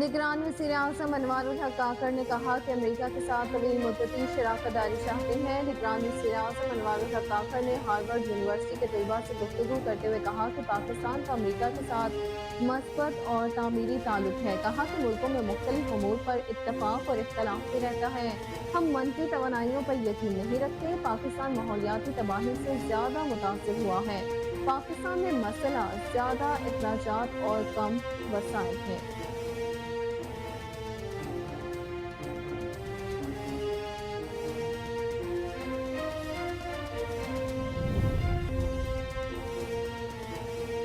نگران وزیر اعظم انوار الحق کاکڑ نے کہا کہ امریکہ کے ساتھ طویل مدتی شراکت داری چاہتے ہیں۔ نگران وزیر اعظم انوار الحق کاکڑ نے ہارورڈ یونیورسٹی کے طلباء سے گفتگو کرتے ہوئے کہا کہ پاکستان کا امریکہ کے ساتھ مثبت اور تعمیری تعلق ہے۔ کہا کہ ملکوں میں مختلف امور پر اتفاق اور اختلاف بھی رہتا ہے۔ ہم منفی توانائیوں پر یقین نہیں رکھتے۔ پاکستان ماحولیاتی تباہی سے زیادہ متاثر ہوا ہے۔ پاکستان میں مسئلہ زیادہ اخراجات اور کم وسائل ہیں۔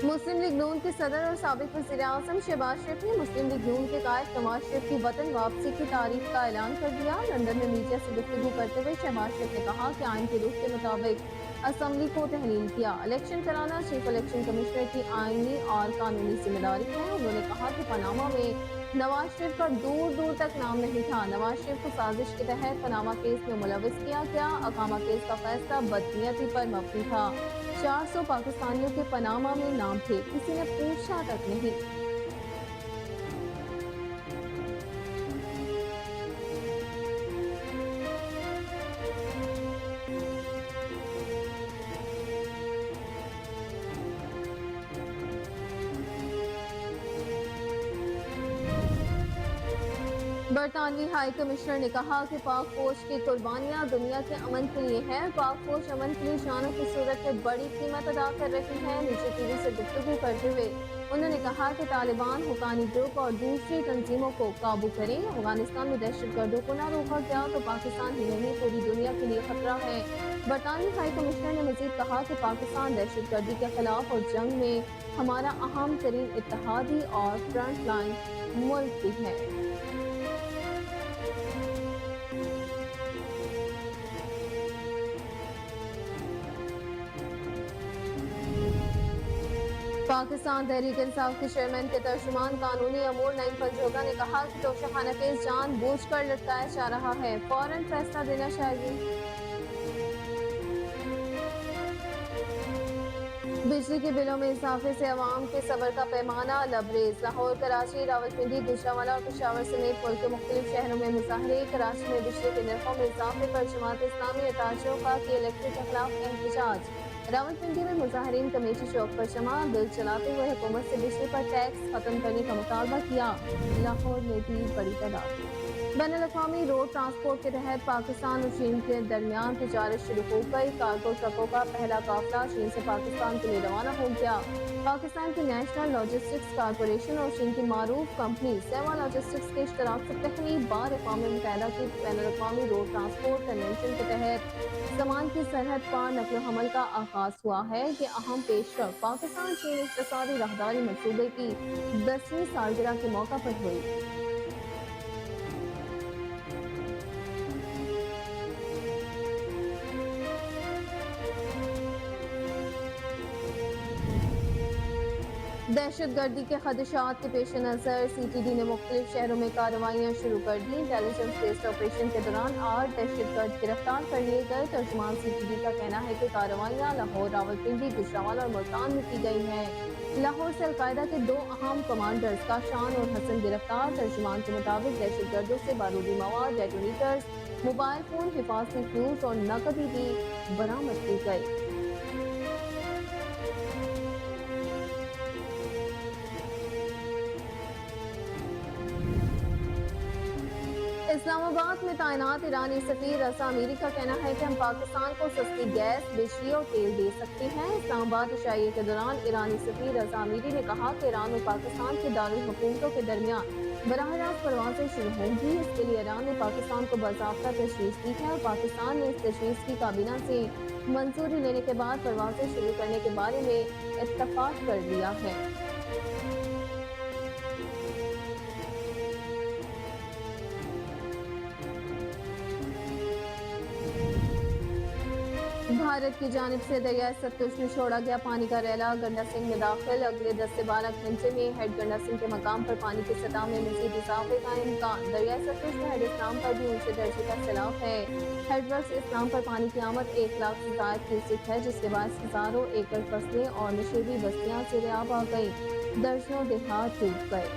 مسلم لیگ نون کے صدر اور سابق وزیر اعظم شہباز شریف نے مسلم لیگ نون کے قائد نواز شریف کی وطن واپسی کی تاریخ کا اعلان کر دیا۔ لندن میں میڈیا سے گفتگو کرتے ہوئے شہباز شریف نے کہا کہ آئین کے رخ کے مطابق اسمبلی کو تحلیل کیا۔ الیکشن کرانا چیف الیکشن کمشنر کی آئینی اور قانونی ذمہ داری ہے۔ انہوں نے کہا کہ پاناما میں نواز شریف کا دور دور تک نام نہیں تھا۔ نواز شریف کو سازش کے تحت پاناما کیس میں ملوث کیا گیا۔ اقامہ کیس کا فیصلہ بدنیتی پر مبنی تھا۔ 400 پاکستانیوں کے پاناما میں نام تھے، کسی نے پوچھا تک نہیں۔ برطانوی ہائی کمشنر نے کہا کہ پاک فوج کی قربانیاں دنیا کے امن کے لیے ہیں۔ پاک فوج امن کے لیے جانوں کی صورت میں بڑی قیمت ادا کر رہی ہے۔ نجی ٹی وی سے گفتگو کرتے ہوئے انہوں نے کہا کہ طالبان، حقانی گروپ اور دوسری تنظیموں کو قابو کریں۔ افغانستان میں دہشت گردوں کو نہ روکا گیا تو پاکستان ہی نہیں پوری دنیا کے لیے خطرہ ہے۔ برطانوی ہائی کمشنر نے مزید کہا کہ پاکستان دہشت گردی کے خلاف اور جنگ میں ہمارا اہم ترین اتحادی اور فرنٹ لائن ملک بھی ہے۔ پاکستان تحریک انصاف کے چیئرمین کے ترجمان قانونی امور نعیم پنجوگا نے کہا کہ توشیخانہ کیس جان بوجھ کر لٹکایا جا رہا ہے، فوراً فیصلہ دینا چاہیے۔ بجلی کے بلوں میں اضافے سے عوام کے صبر کا پیمانہ لبریز۔ لاہور، کراچی، راولپنڈی، گوجرانوالہ اور پشاور سمیت ملک کے مختلف شہروں میں مظاہرے۔ کراچی میں بجلی کے نرخوں میں اضافے پر جماعت اسلامی اتحادیوں کا کی الیکٹرک کے خلاف احتجاج۔ راولپنڈی میں مظاہرین کمیٹی چوک پر جمع، بل چلاتے ہوئے حکومت سے بجلی پر ٹیکس ختم کرنے کا مطالبہ کیا۔ لاہور میں بھی بڑی تعداد۔ بین الاقوامی روڈ ٹرانسپورٹ کے تحت پاکستان اور چین کے درمیان تجارت شروع ہو گئی۔ کارگو ٹرکوں کا پہلا قافلہ چین سے پاکستان کے لیے روانہ ہو گیا۔ پاکستان کی نیشنل لاجسٹکس کارپوریشن اور چین کی معروف کمپنی سیوا لاجسٹکس کے اشتراک سے پہلی بار اقوام متحدہ کی بین الاقوامی روڈ ٹرانسپورٹ کنونشن کے تحت سامان کی سرحد پار نقل و حمل کا آغاز ہوا ہے۔ یہ اہم پیش رفت پاکستان چین اقتصادی راہداری منصوبے کی 10ویں سالگرہ کے موقع پر ہوئی۔ دہشت گردی کے خدشات کے پیش نظر سی ٹی ڈی نے مختلف شہروں میں کارروائیاں شروع کر دیں۔ انٹیلیجنس بیسڈ آپریشن کے دوران 8 دہشت گرد گرفتار کر لیے گئے۔ ترجمان سی ٹی ڈی کا کہنا ہے کہ کارروائیاں لاہور، راولپنڈی، گوجرانوالہ اور ملتان میں کی گئی ہیں۔ لاہور سے القاعدہ کے 2 اہم کمانڈرز کاشان اور حسن گرفتار۔ ترجمان کے مطابق دہشت گردوں سے بارودی مواد، ڈیٹونیٹرز، موبائل فون، حفاظتی فیوز اور نقدی بھی برآمد کی گئی۔ اسلام آباد میں تعینات ایرانی سفیر رضا امیری کا کہنا ہے کہ ہم پاکستان کو سستی گیس، بجلی اور تیل دے سکتے ہیں۔ اسلام آباد عشائیے کے دوران ایرانی سفیر رضا امیری نے کہا کہ ایران اور پاکستان کے دارالحکومتوں کے درمیان براہ راست پروازیں شروع ہوں گی۔ اس کے لیے ایران نے پاکستان کو باضابطہ تجویز دی ہے اور پاکستان نے اس تجویز کی کابینہ سے منظوری لینے کے بعد پروازیں شروع کرنے کے بارے میں اتفاق کر لیا ہے۔ بھارت کی جانب سے دریائے ستلج میں چھوڑا گیا پانی کا ریلا گنڈا سنگھ میں داخل۔ اگلے 10 سے 12 گھنٹے میں ہیڈ گنڈا سنگھ کے مقام پر پانی کی سطح میں مزید اضافے کا امکان۔ دریائے ستلج میں ہیڈ اسلام پر بھی اونچے درجے کا سیلاب ہے۔ ہیڈ ورکس اسلام پر پانی کی آمد 1 لاکھ سے زائد کیوسک ہے، جس کے باعث ہزاروں ایکڑ فصلیں اور نشیبی بستیاں سیلاب آ گئی، درجنوں دیہات ڈوب گئے۔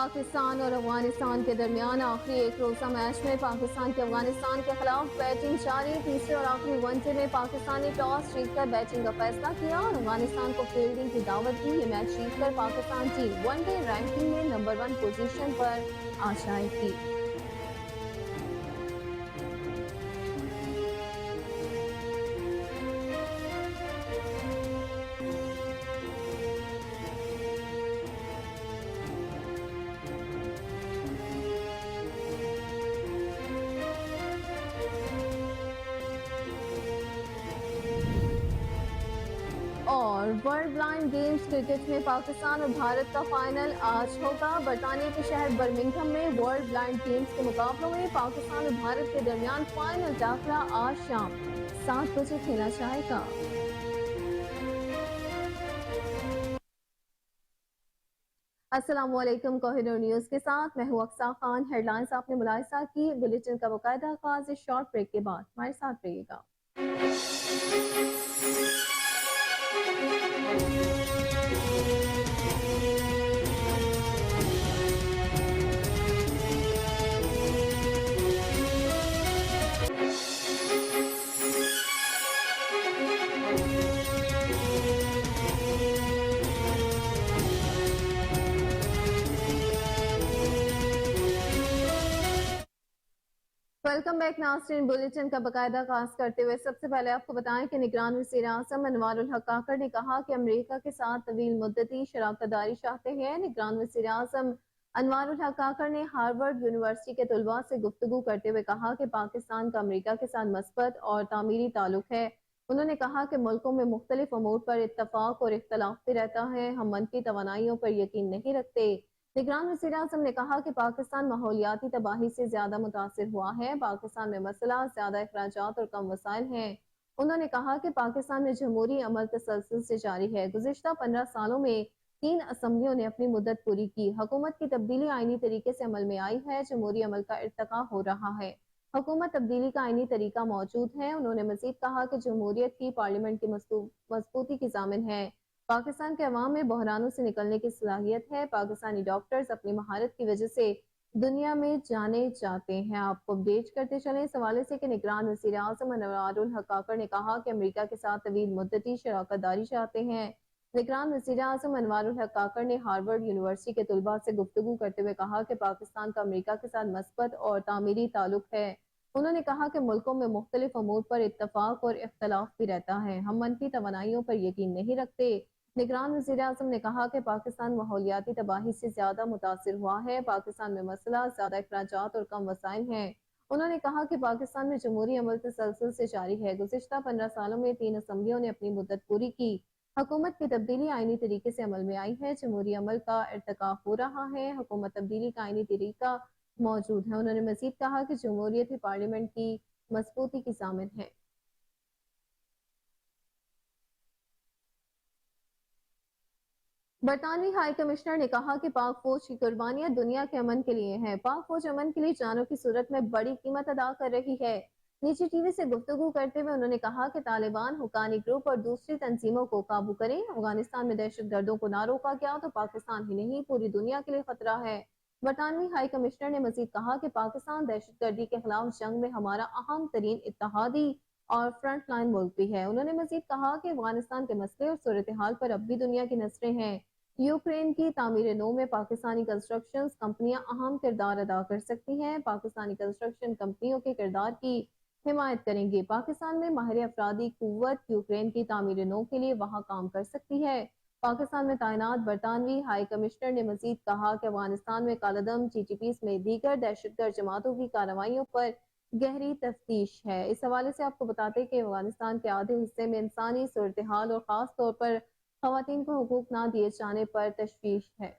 پاکستان اور افغانستان کے درمیان آخری ایک روزہ میچ میں پاکستان کی افغانستان کے خلاف بیٹنگ جاری. تیسرے اور آخری ون ڈے میں پاکستان نے ٹاس جیت کر بیٹنگ کا فیصلہ کیا اور افغانستان کو فیلڈنگ کی دعوت دی. یہ میچ جیت کر Pakistan team one day ranking میں نمبر 1 پوزیشن پر آ جائے گی. اور ورلڈ بلائنڈ گیمز کرکٹ میں پاکستان اور بھارت کا فائنل آج ہوگا. برطانیہ کے شہر برمنگھم میں ورلڈ بلائنڈ گیمز کے مقابلوں میں پاکستان اور بھارت کے درمیان فائنل ٹاکرا آج شام 7 بجے کھیلا جائے گا. السلام علیکم. کوہ نور نیوز کے ساتھ میں ہوں اقصیٰ خان. ہیڈ لائنز آپ نے ملاحظہ کی. بلیٹن کا باقاعدہ آغاز اس شارٹ بریک کے بعد. ہمارے ساتھ رہیے گا. ویلکم بیک ناظرین. بلیٹن کا باقاعدہ آغاز کرتے ہوئے سب سے پہلے آپ کو بتائیں کہ نگران وزیر اعظم انوار الحق کاکڑ نے کہا کہ امریکہ کے ساتھ طویل مدتی شراکت داری چاہتے ہیں. نگران وزیر اعظم انوار الحق کاکڑ نے ہارورڈ یونیورسٹی کے طلباء سے گفتگو کرتے ہوئے کہا کہ پاکستان کا امریکہ کے ساتھ مثبت اور تعمیری تعلق ہے. انہوں نے کہا کہ ملکوں میں مختلف امور پر اتفاق اور اختلاف بھی رہتا ہے. ہم منفی توانائیوں پر یقین نہیں رکھتے. نگران وزیر اعظم نے کہا کہ پاکستان ماحولیاتی تباہی سے زیادہ متاثر ہوا ہے. پاکستان میں مسئلہ زیادہ اخراجات اور کم وسائل ہیں. انہوں نے کہا کہ پاکستان میں جمہوری عمل تسلسل سے جاری ہے. گزشتہ 15 سالوں میں 3 اسمبلیوں نے اپنی مدت پوری کی. حکومت کی تبدیلی آئینی طریقے سے عمل میں آئی ہے. جمہوری عمل کا ارتقا ہو رہا ہے. حکومت تبدیلی کا آئینی طریقہ موجود ہے. انہوں نے مزید کہا کہ جمہوریت کی پارلیمنٹ کی مضبوطی کی ضامن ہے. پاکستان کے عوام میں بحرانوں سے نکلنے کی صلاحیت ہے. پاکستانی ڈاکٹرز اپنی مہارت کی وجہ سے دنیا میں جانے جاتے ہیں. آپ کو اپڈیٹ کرتے چلیں اس حوالے سے کہ نگران وزیر اعظم انوار الحق کاکڑ نے کہا کہ امریکہ کے ساتھ طویل مدتی شراکت داری چاہتے ہیں. نگران وزیر اعظم انوار الحق کاکڑ نے ہارورڈ یونیورسٹی کے طلباء سے گفتگو کرتے ہوئے کہا کہ پاکستان کا امریکہ کے ساتھ مثبت اور تعمیری تعلق ہے. انہوں نے کہا کہ ملکوں میں مختلف امور پر اتفاق اور اختلاف بھی رہتا ہے. ہم منفی توانائیوں پر یقین نہیں رکھتے. نگران وزیر اعظم نے کہا کہ پاکستان ماحولیاتی تباہی سے زیادہ متاثر ہوا ہے. پاکستان میں مسئلہ زیادہ اخراجات اور کم وسائل ہیں. انہوں نے کہا کہ پاکستان میں جمہوری عمل تسلسل سے جاری ہے. گزشتہ 15 سالوں میں 3 اسمبلیوں نے اپنی مدت پوری کی. حکومت کی تبدیلی آئینی طریقے سے عمل میں آئی ہے. جمہوری عمل کا ارتقا ہو رہا ہے. حکومت تبدیلی کا آئینی طریقہ موجود ہے. انہوں نے مزید کہا کہ جمہوریت ہی پارلیمنٹ کی مضبوطی کی ضامن ہے. برطانوی ہائی کمشنر نے کہا کہ پاک فوج کی قربانیاں دنیا کے امن کے لیے ہیں. پاک فوج امن کے لیے جانوں کی صورت میں بڑی قیمت ادا کر رہی ہے. نجی ٹی وی سے گفتگو کرتے ہوئے انہوں نے کہا کہ طالبان، حقانی گروپ اور دوسری تنظیموں کو قابو کریں. افغانستان میں دہشت گردوں کو نہ روکا گیا تو پاکستان ہی نہیں پوری دنیا کے لیے خطرہ ہے. برطانوی ہائی کمشنر نے مزید کہا کہ پاکستان دہشت گردی کے خلاف جنگ میں ہمارا اہم ترین اتحادی اور فرنٹ لائن ملک بھی ہے. انہوں نے مزید کہا کہ افغانستان کے مسئلے اور صورتحال پر اب بھی دنیا کی نظریں ہیں. یوکرین کی تعمیر نو میں پاکستانی کنسٹرکشن کمپنیاں اہم کردار ادا کر سکتی ہیں. پاکستانی کنسٹرکشن کمپنیوں کے کردار کی حمایت کریں گے. پاکستان میں ماہر افرادی قوت یوکرین کی تعمیر نو کے لیے وہاں کام کر سکتی ہے. پاکستان میں تعینات برطانوی ہائی کمشنر نے مزید کہا کہ افغانستان میں کالعدم ٹی ٹی پی سمیت دیگر دہشت گرد جماعتوں کی کارروائیوں پر گہری تفتیش ہے. اس حوالے سے آپ کو بتاتے کہ افغانستان کے آدھے حصے میں انسانی صورتحال اور خاص طور پر خواتین کو حقوق نہ دیے جانے پر تشویش ہے.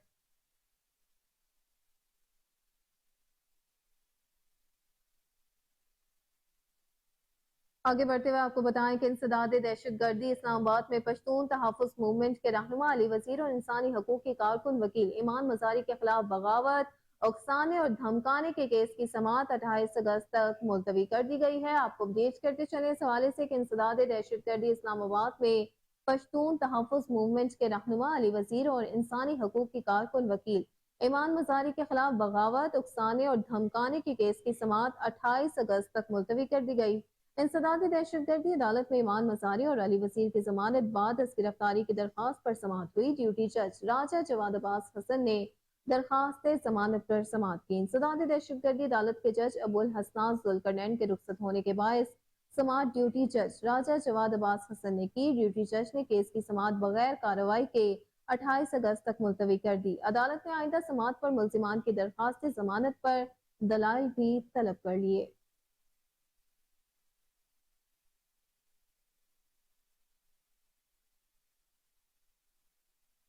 آگے بڑھتے ہوئے آپ کو بتائیں کہ انسداد دہشت گردی اسلام آباد میں پشتون تحفظ موومنٹ کے رہنما علی وزیر اور انسانی حقوق کی کارکن وکیل ایمان مزاری کے خلاف بغاوت، اکسانے اور دھمکانے کے کیس کی سماعت 28 اگست تک ملتوی کر دی گئی ہے. آپ کو اپڈیٹ کرتے چلیں اس حوالے سے کہ انسداد دہشت گردی اسلام آباد میں پشتون تحفظ موومنٹ کے رہنما علی وزیر اور انسانی حقوق کی کارکن وکیل ایمان مزاری کے خلاف بغاوت، اکسانے اور دھمکانے کی کیس کی سماعت 28 اگست تک ملتوی کر دی گئی۔ انسدادی دہشت گردی عدالت میں ایمان مزاری اور علی وزیر کی ضمانت بعد از گرفتاری کی درخواست پر سماعت ہوئی۔ ڈیوٹی جج راجہ جواد عباس حسن نے درخواست ضمانت پر سماعت کی۔ انسدادی دہشت گردی عدالت کے جج ابو الحسنات ذوالقرنین کے رخصت ہونے کے باعث سماعت ڈیوٹی جج راجہ جواد عباس حسن نے کی۔ ڈیوٹی جج نے کیس کی سماعت بغیر کارروائی کے 28 اگست تک ملتوی کر دی۔ عدالت نے آئندہ سماعت پر ملزمان کی درخواست ضمانت پر دلائل بھی طلب کر لیے۔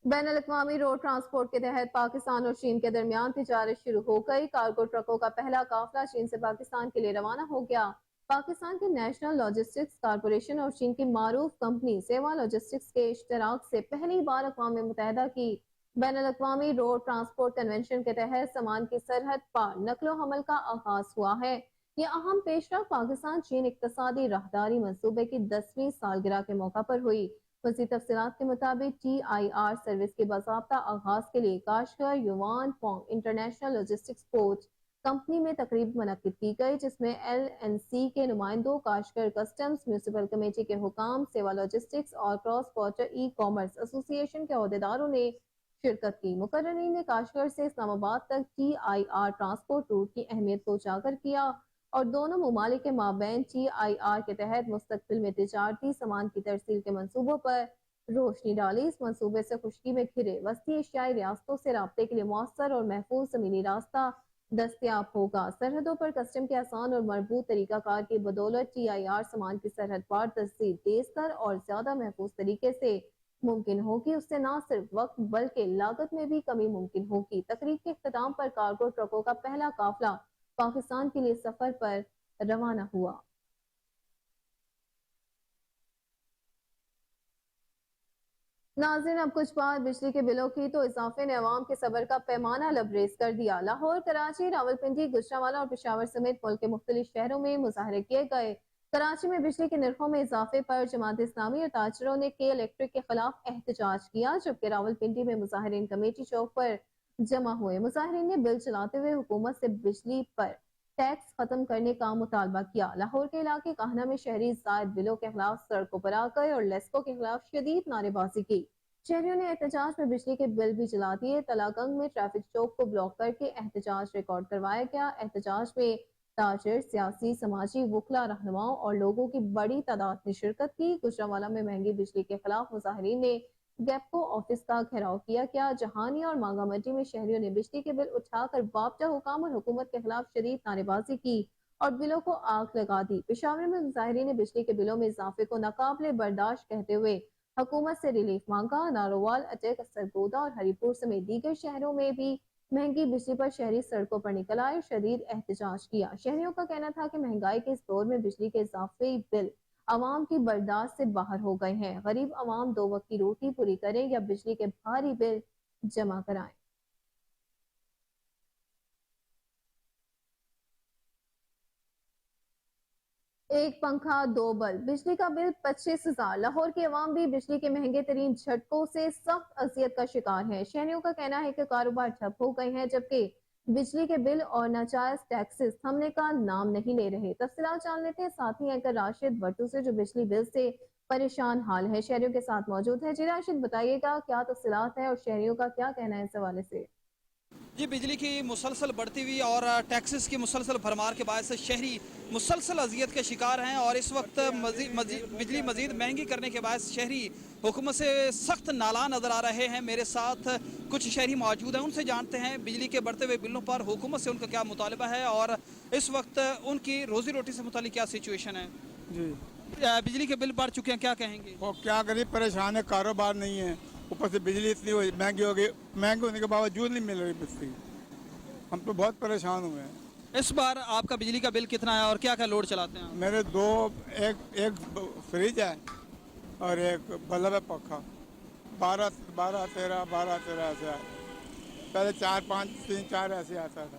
بین الاقوامی روڈ ٹرانسپورٹ کے تحت پاکستان اور چین کے درمیان تجارت شروع ہو گئی۔ کارگو ٹرکوں کا پہلا قافلہ چین سے پاکستان کے لیے روانہ ہو گیا۔ پاکستان کی نیشنل لاجسٹکس کارپوریشن اور چین کی معروف کمپنی سیوا لاجسٹکس کے اشتراک سے پہلی بار اقوام متحدہ کی بین الاقوامی روڈ ٹرانسپورٹ کنونشن کے تحت سامان کی سرحد پار نقل و حمل کا آغاز ہوا ہے۔ یہ اہم پیش رفت پاکستان چین اقتصادی راہداری منصوبے کی 10ویں سالگرہ کے موقع پر ہوئی۔ مزید تفصیلات کے مطابق TIR سروس کے باضابطہ آغاز کے لیے کاشغر یوان پونگ انٹرنیشنل لاجسٹکس پورٹ کمپنی میں تقریب منعقد کی گئی، جس میں LNC کے نمائندوں، کاشغر کسٹمز، میونسپل کمیٹی کے حکام، سیوا لاجسٹکس اور کراس بارڈر ای کامرس ایسوسی ایشن کے عہدیداروں نے شرکت کی۔ مقررین نے کاشغر سے اسلام آباد تک TIR ٹرانسپورٹ روٹ کی اہمیت کو اجاگر کیا اور دونوں ممالک کے مابین TIR کے تحت مستقبل میں تجارتی سامان کی ترسیل کے منصوبوں پر روشنی ڈالی۔ اس منصوبے سے خشکی میں گھرے وسطی ایشیائی ریاستوں سے رابطے کے لیے مؤثر اور محفوظ زمینی راستہ دستیاب ہوگا۔ سرحدوں پر کسٹم کے آسان اور مربوط طریقہ کار کی بدولت TIR سامان کی سرحد پار ترسیل تیز تر اور زیادہ محفوظ طریقے سے ممکن ہوگی۔ اس سے نہ صرف وقت بلکہ لاگت میں بھی کمی ممکن ہوگی۔ تقریب کے اختتام پر کارگو ٹرکوں کا پہلا قافلہ پاکستان کے لیے سفر پر روانہ ہوا۔ ناظرین، اب کچھ بات بجلی کے بلوں کی تو اضافے نے عوام کے صبر کا پیمانہ لبریز کر دیا۔ لاہور، کراچی، راولپنڈی، گوجرانوالہ اور پشاور سمیت ملک کے مختلف شہروں میں مظاہرے کیے گئے۔ کراچی میں بجلی کے نرخوں میں اضافے پر جماعت اسلامی اور تاجروں نے کے الیکٹرک کے خلاف احتجاج کیا، جبکہ راولپنڈی میں مظاہرین کمیٹی چوک پر جمع ہوئے۔ مظاہرین نے بل چلاتے ہوئے حکومت سے بجلی پر ٹیکس ختم کرنے کا مطالبہ کیا۔ لاہور کے علاقے کاہنہ میں شہری زائد بلوں کے خلاف سڑکوں پر آ گئے اور لیسکو کے خلاف شدید نعرے بازی کی۔ شہریوں نے احتجاج میں بجلی کے بل بھی جلا دیے۔ تلا گنگ میں ٹریفک چوک کو بلاک کر کے احتجاج ریکارڈ کروایا گیا۔ احتجاج میں تاجر، سیاسی، سماجی، وکلا، رہنماؤں اور لوگوں کی بڑی تعداد نے شرکت کی۔ گوجرانوالہ میں مہنگی بجلی کے خلاف مظاہرین نے گیپکو آفس کا گھیراؤ کیا۔ جہانیہ اور مانگا مٹی میں شہریوں نے بجلی کے بل اٹھا کر باپٹا حکام اور حکومت کے خلاف شدید نعرے بازی کی اور بلوں کو آگ لگا دی۔ پشاور میں مظاہرین نے بجلی کے بلوں میں اضافے کو ناقابل برداشت کہتے ہوئے حکومت سے ریلیف مانگا۔ نارووال، اٹک، سرگودا اور ہری پور سمیت دیگر شہروں میں بھی مہنگی بجلی پر شہری سڑکوں پر نکل آئے، شدید احتجاج کیا۔ شہریوں کا کہنا تھا کہ مہنگائی کے اس دور میں بجلی کے اضافی بل عوام کی برداشت سے باہر ہو گئے ہیں۔ غریب عوام 2 وقت کی روٹی پوری کریں یا بجلی کے بھاری بل جمع کرائیں۔ ایک پنکھا 2 بلب، بجلی کا بل 25,000۔ لاہور کی عوام بھی بجلی کے مہنگے ترین جھٹکوں سے سخت اذیت کا شکار ہے۔ شہریوں کا کہنا ہے کہ کاروبار ٹھپ ہو گئے ہیں، جبکہ بجلی کے بل اور ناجائز ٹیکسز تھمنے کا نام نہیں لے رہے۔ تفصیلات جان لیتے ہیں ساتھی اینکر راشد بٹو سے، جو بجلی بل سے پریشان حال ہے، شہریوں کے ساتھ موجود ہے۔ جی راشد، بتائیے گا کیا تفصیلات ہیں اور شہریوں کا کیا کہنا ہے اس حوالے سے؟ جی، بجلی کی مسلسل بڑھتی ہوئی اور ٹیکسز کی مسلسل بھرمار کے باعث شہری مسلسل اذیت کے شکار ہیں، اور اس وقت بجلی مزید مہنگی کرنے کے باعث شہری حکومت سے سخت نالان نظر آ رہے ہیں۔ میرے ساتھ کچھ شہری موجود ہیں، ان سے جانتے ہیں بجلی کے بڑھتے ہوئے بلوں پر حکومت سے ان کا کیا مطالبہ ہے اور اس وقت ان کی روزی روٹی سے متعلق کیا سچویشن ہے۔ جی، بجلی کے بل بڑھ چکے ہیں، کیا کہیں گے؟ وہ کیا غریب پریشان ہے، کاروبار نہیں ہے، اوپر سے بجلی اتنی مہنگی ہو گئی، مہنگی ہونے کے باوجود نہیں مل رہی بجلی، ہم تو بہت پریشان ہوئے ہیں۔ اس بار آپ کا بجلی کا بل کتنا ہے اور کیا کیا لوڈ چلاتے ہیں آپ؟ میرے ایک فریج ہے اور ایک بلب ہے، پنکھا 12-13 ایسے آئے، پہلے 4-5-3-4 ایسے آتا تھا۔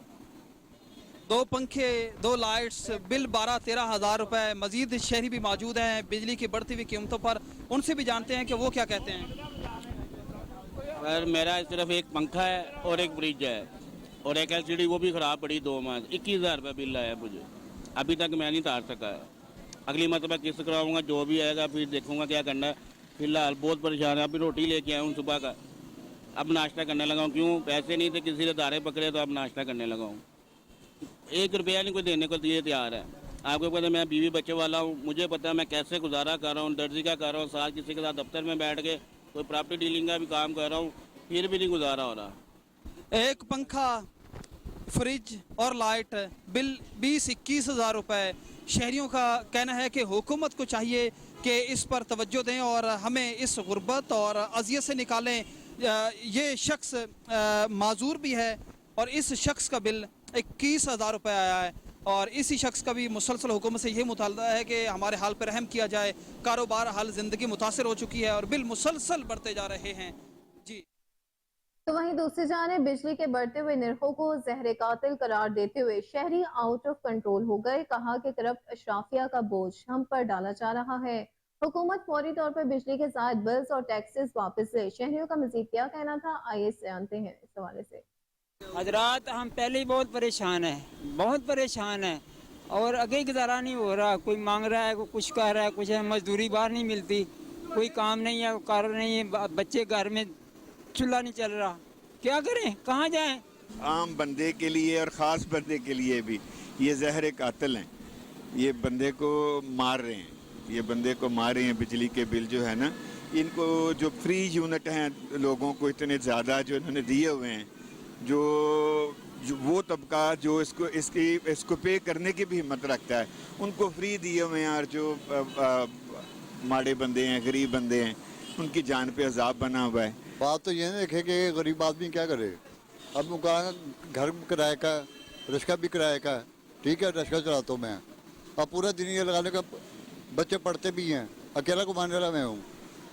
2 پنکھے، 2 لائٹس، بل 12-13 ہزار روپے۔ مزید شہری بھی موجود ہیں بجلی کی بڑھتی ہوئی قیمتوں پر، ان سے بھی جانتے ہیں کہ وہ کیا کہتے ہیں۔ और मेरा सिर्फ एक पंखा है और एक फ्रिज है और एक एलसीडी, वो भी ख़राब पड़ी 2 माह। 21,000 रुपये बिल आया मुझे, अभी तक मैं नहीं तार सका। अगली मरतबा किस्त कराऊंगा, जो भी आएगा फिर देखूंगा क्या करना है। फिलहाल बहुत परेशान है। अभी रोटी लेके आया हूँ सुबह का, अब नाश्ता करने लगा हूँ। क्यों, पैसे नहीं थे, किसी ने दारे पकड़े तो अब नाश्ता करने लगा हूँ। 1 रुपया नहीं कोई देने को दिए तैयार है। आपको पता है मैं बीवी बच्चे वाला हूँ, मुझे पता है मैं कैसे गुजारा कर रहा हूँ। दर्जी का कर रहा हूँ, साथ किसी के साथ दफ्तर में बैठ के कोई प्रॉपर्टी डीलिंग का भी काम कर रहा हूँ, फिर भी नहीं गुजारा हो रहा। एक पंखा, फ्रिज और लाइट, बिल 20-21 हज़ार रुपये। शहरियों का कहना है कि हुकूमत को चाहिए कि इस पर तवज्जो दें और हमें इस गुर्बत और अजियत से निकालें। ये शख्स माजूर भी है और इस शख्स का बिल 21,000 रुपये आया है और इसी शख्स का भी मुसलसल हुकूमत से यही मुतालबा है कि हमारे हाल पर रहम किया जाए। कारोबार हाल ज़िंदगी मुतासर हो चुकी है और बिल मुसलसल बढ़ते जा रहे हैं। जी। तो वहीं दूसरी जानिब बिजली के बढ़ते हुए निरखों को जहर कातिल करार देते हुए शहरी आउट ऑफ कंट्रोल हो गए। कहा कि करप्ट अशराफिया का बोझ हम पर डाला जा रहा है। हुकूमत फौरी तौर पर बिजली के जायद बिल्स और टैक्सेस वापस ले। शहरियों का मजीद क्या कहना था, आइए जानते हैं इस हवाले से। हजरात, हम पहले ही बहुत परेशान है और आगे गुजारा नहीं हो रहा। कोई मांग रहा है, कोई कुछ कह रहा है, कुछ है, मजदूरी बाहर नहीं मिलती, कोई काम नहीं है, कार नहीं है, बच्चे घर में, चूल्हा नहीं चल रहा, क्या करें, कहाँ जाएं? आम बंदे के लिए और ख़ास बंदे के लिए भी ये जहर कातिल हैं। ये बंदे को मार रहे हैं, बिजली के बिल जो है ना, इनको जो फ्री यूनिट हैं लोगों को इतने ज़्यादा जो इन्होंने दिए हुए हैं, जो वो तबका जो इसको पे करने की भी हिम्मत रखता है, उनको फ्री दिए हुए हैं। और जो माड़े बंदे हैं, गरीब बंदे हैं, उनकी जान पे अजाब बना हुआ है। बात तो ये नहीं देखे कि गरीब आदमी क्या करे। अब उनका घर किराए का, रिक्शा भी किराए का, ठीक है, रिक्शा चलाता हूँ मैं। अब पूरा दिन ये लगाने का, बच्चे पढ़ते भी हैं, अकेला कमाने वाला मैं हूँ।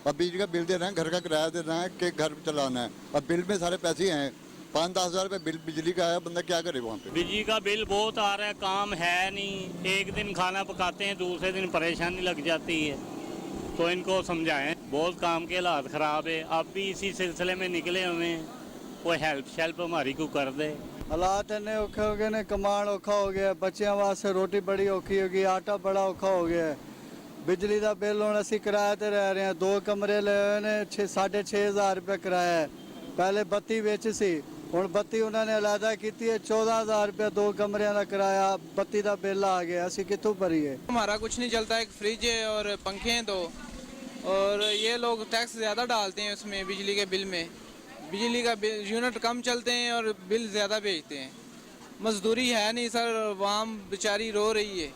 अब बिजली का बिल देना है, घर का किराया देना है कि घर चलाना है। अब बिल में सारे पैसे हैं, 5-10 हज़ार रुपये बिल बिजली का है, बंदा क्या करे वहाँ पे। बिजली का बिल बहुत आ रहा है, काम है नहीं। एक दिन खाना पकाते हैं, दूसरे दिन परेशानी लग जाती है। तो इनको समझाएं, बहुत काम के हालात ख़राब है। आप भी इसी सिलसिले में निकले हुए हैं, कोई हेल्प हमारी को कर दे। हालात इन्ने औखे हो गए ने, कमान औखा हो गया, बच्चों वास्ते रोटी बड़ी औखी होगी, आटा बड़ा औखा हो गया। बिजली का बिल हुण असीं किराए ते रह रहे हैं, 2 कमरे ले ने 6,500 रुपये किराया है। पहले बत्ती विच सी, हुण बत्ती उन्होंने अलहदा की है, 14,000 रुपये 2 कमरियां का किराया, बत्ती का बिल आ गया, असीं कित्थों भरीए। हमारा कुछ नहीं चलता, एक फ्रिज है और पंखे हैं 2, और ये लोग टैक्स ज़्यादा डालते हैं उसमें, बिजली के बिल में। बिजली का बिल यूनिट कम चलते हैं और बिल ज़्यादा भेजते हैं। मजदूरी है नहीं सर, वाम बेचारी रो रही है,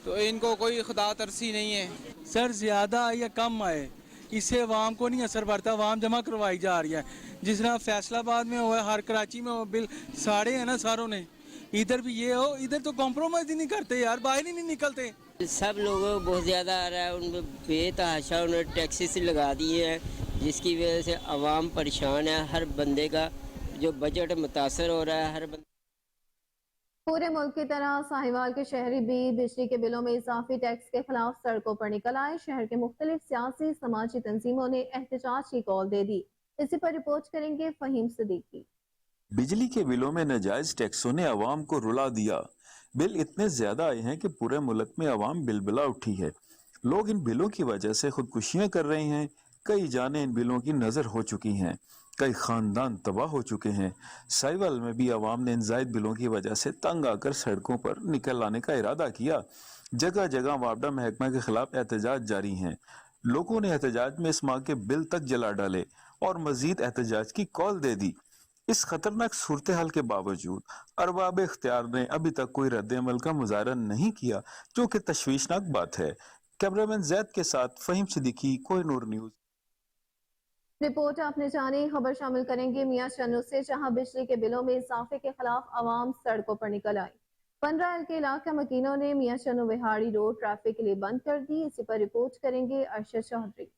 तो इनको कोई खुदा तरसी नहीं है। सर ज़्यादा या कम आए, इससे अवाम को नहीं असर पड़ता, अवाम जमा करवाई जा रही है। जिस तरह फैसलाबाद में हो, हर कराची में हो, बिल साड़े हैं ना सारों ने, इधर भी ये हो, इधर तो कॉम्प्रोमाइज़ ही नहीं करते यार, बाहर ही नहीं निकलते। सब लोगों को बहुत ज़्यादा आ रहा है, उन बेतहाशा उन्होंने टैक्सेस लगा दिए हैं, जिसकी वजह से आवाम परेशान है। हर बंदे का जो बजट मुतासर हो रहा है, हर बंदे। पूरे मुल्क की तरह साहिवाल के शहरी भी बिजली के बिलों में इजाफी टैक्स के खिलाफ सड़कों पर निकल आए। शहर के मुख्तलिफ सियासी समाजी तंजीमों ने एहतजाज की कॉल दे दी। इसी पर रिपोर्ट करेंगे फहीम सिद्दीकी। बिजली के बिलों में नाजायज टैक्सों ने अवाम को रुला दिया। बिल इतने ज्यादा आए हैं कि पूरे मुल्क में अवाम बिलबिला उठी है। लोग इन बिलों की वजह से खुदकुशियां कर रहे हैं। कई जानें इन बिलों की नजर हो चुकी हैं, कई खानदान तबाह हो चुके हैं। साहिवाल में भी अवाम ने इन जायद बिलों की वजह से तंग आकर सड़कों पर निकल आने का इरादा किया। जगह जगह वापडा महकमा के खिलाफ एहतजाज जारी हैं। लोगों ने एहतजाज में इस माह के बिल तक जला डाले और मजीद एहतजाज की कॉल दे दी। इस खतरनाक सूरत हाल के बावजूद अरबाब इख्तियार ने अभी तक कोई रद्द अमल का मुजाहरा नहीं किया, जो कि तशवीशनाक बात है। कैमरामैन जैद के साथ फहीम सिद्दीकी, कोहिनूर न्यूज। रिपोर्ट आपने जानी। खबर शामिल करेंगे मियां चन्नू से, जहां बिजली के बिलों में इजाफे के खिलाफ आवाम सड़कों पर निकल आई। 15 के इलाका मकीनों ने मियां चन्नू विहाड़ी रोड ट्रैफिक के लिए बंद कर दी। इसी पर रिपोर्ट करेंगे अरशद चौधरी।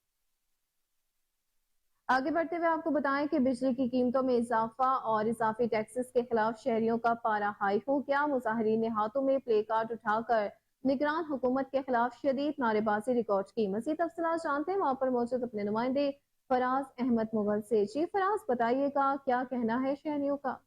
आगे बढ़ते हुए आपको बताएं कि बिजली की कीमतों में इजाफा और इजाफी टैक्सेस के खिलाफ शहरियों का पारा हाई हो गया। मुजाहिरीन ने हाथों में प्ले कार्ड उठाकर निगरान हुकूमत के खिलाफ शदीद नारेबाजी रिकॉर्ड की। मजीद तफसीलात जानते हैं वहां पर मौजूद अपने नुमाइंदे फराज अहमद मुगल से। जी फराज, बताइएगा क्या कहना है शहरियों का?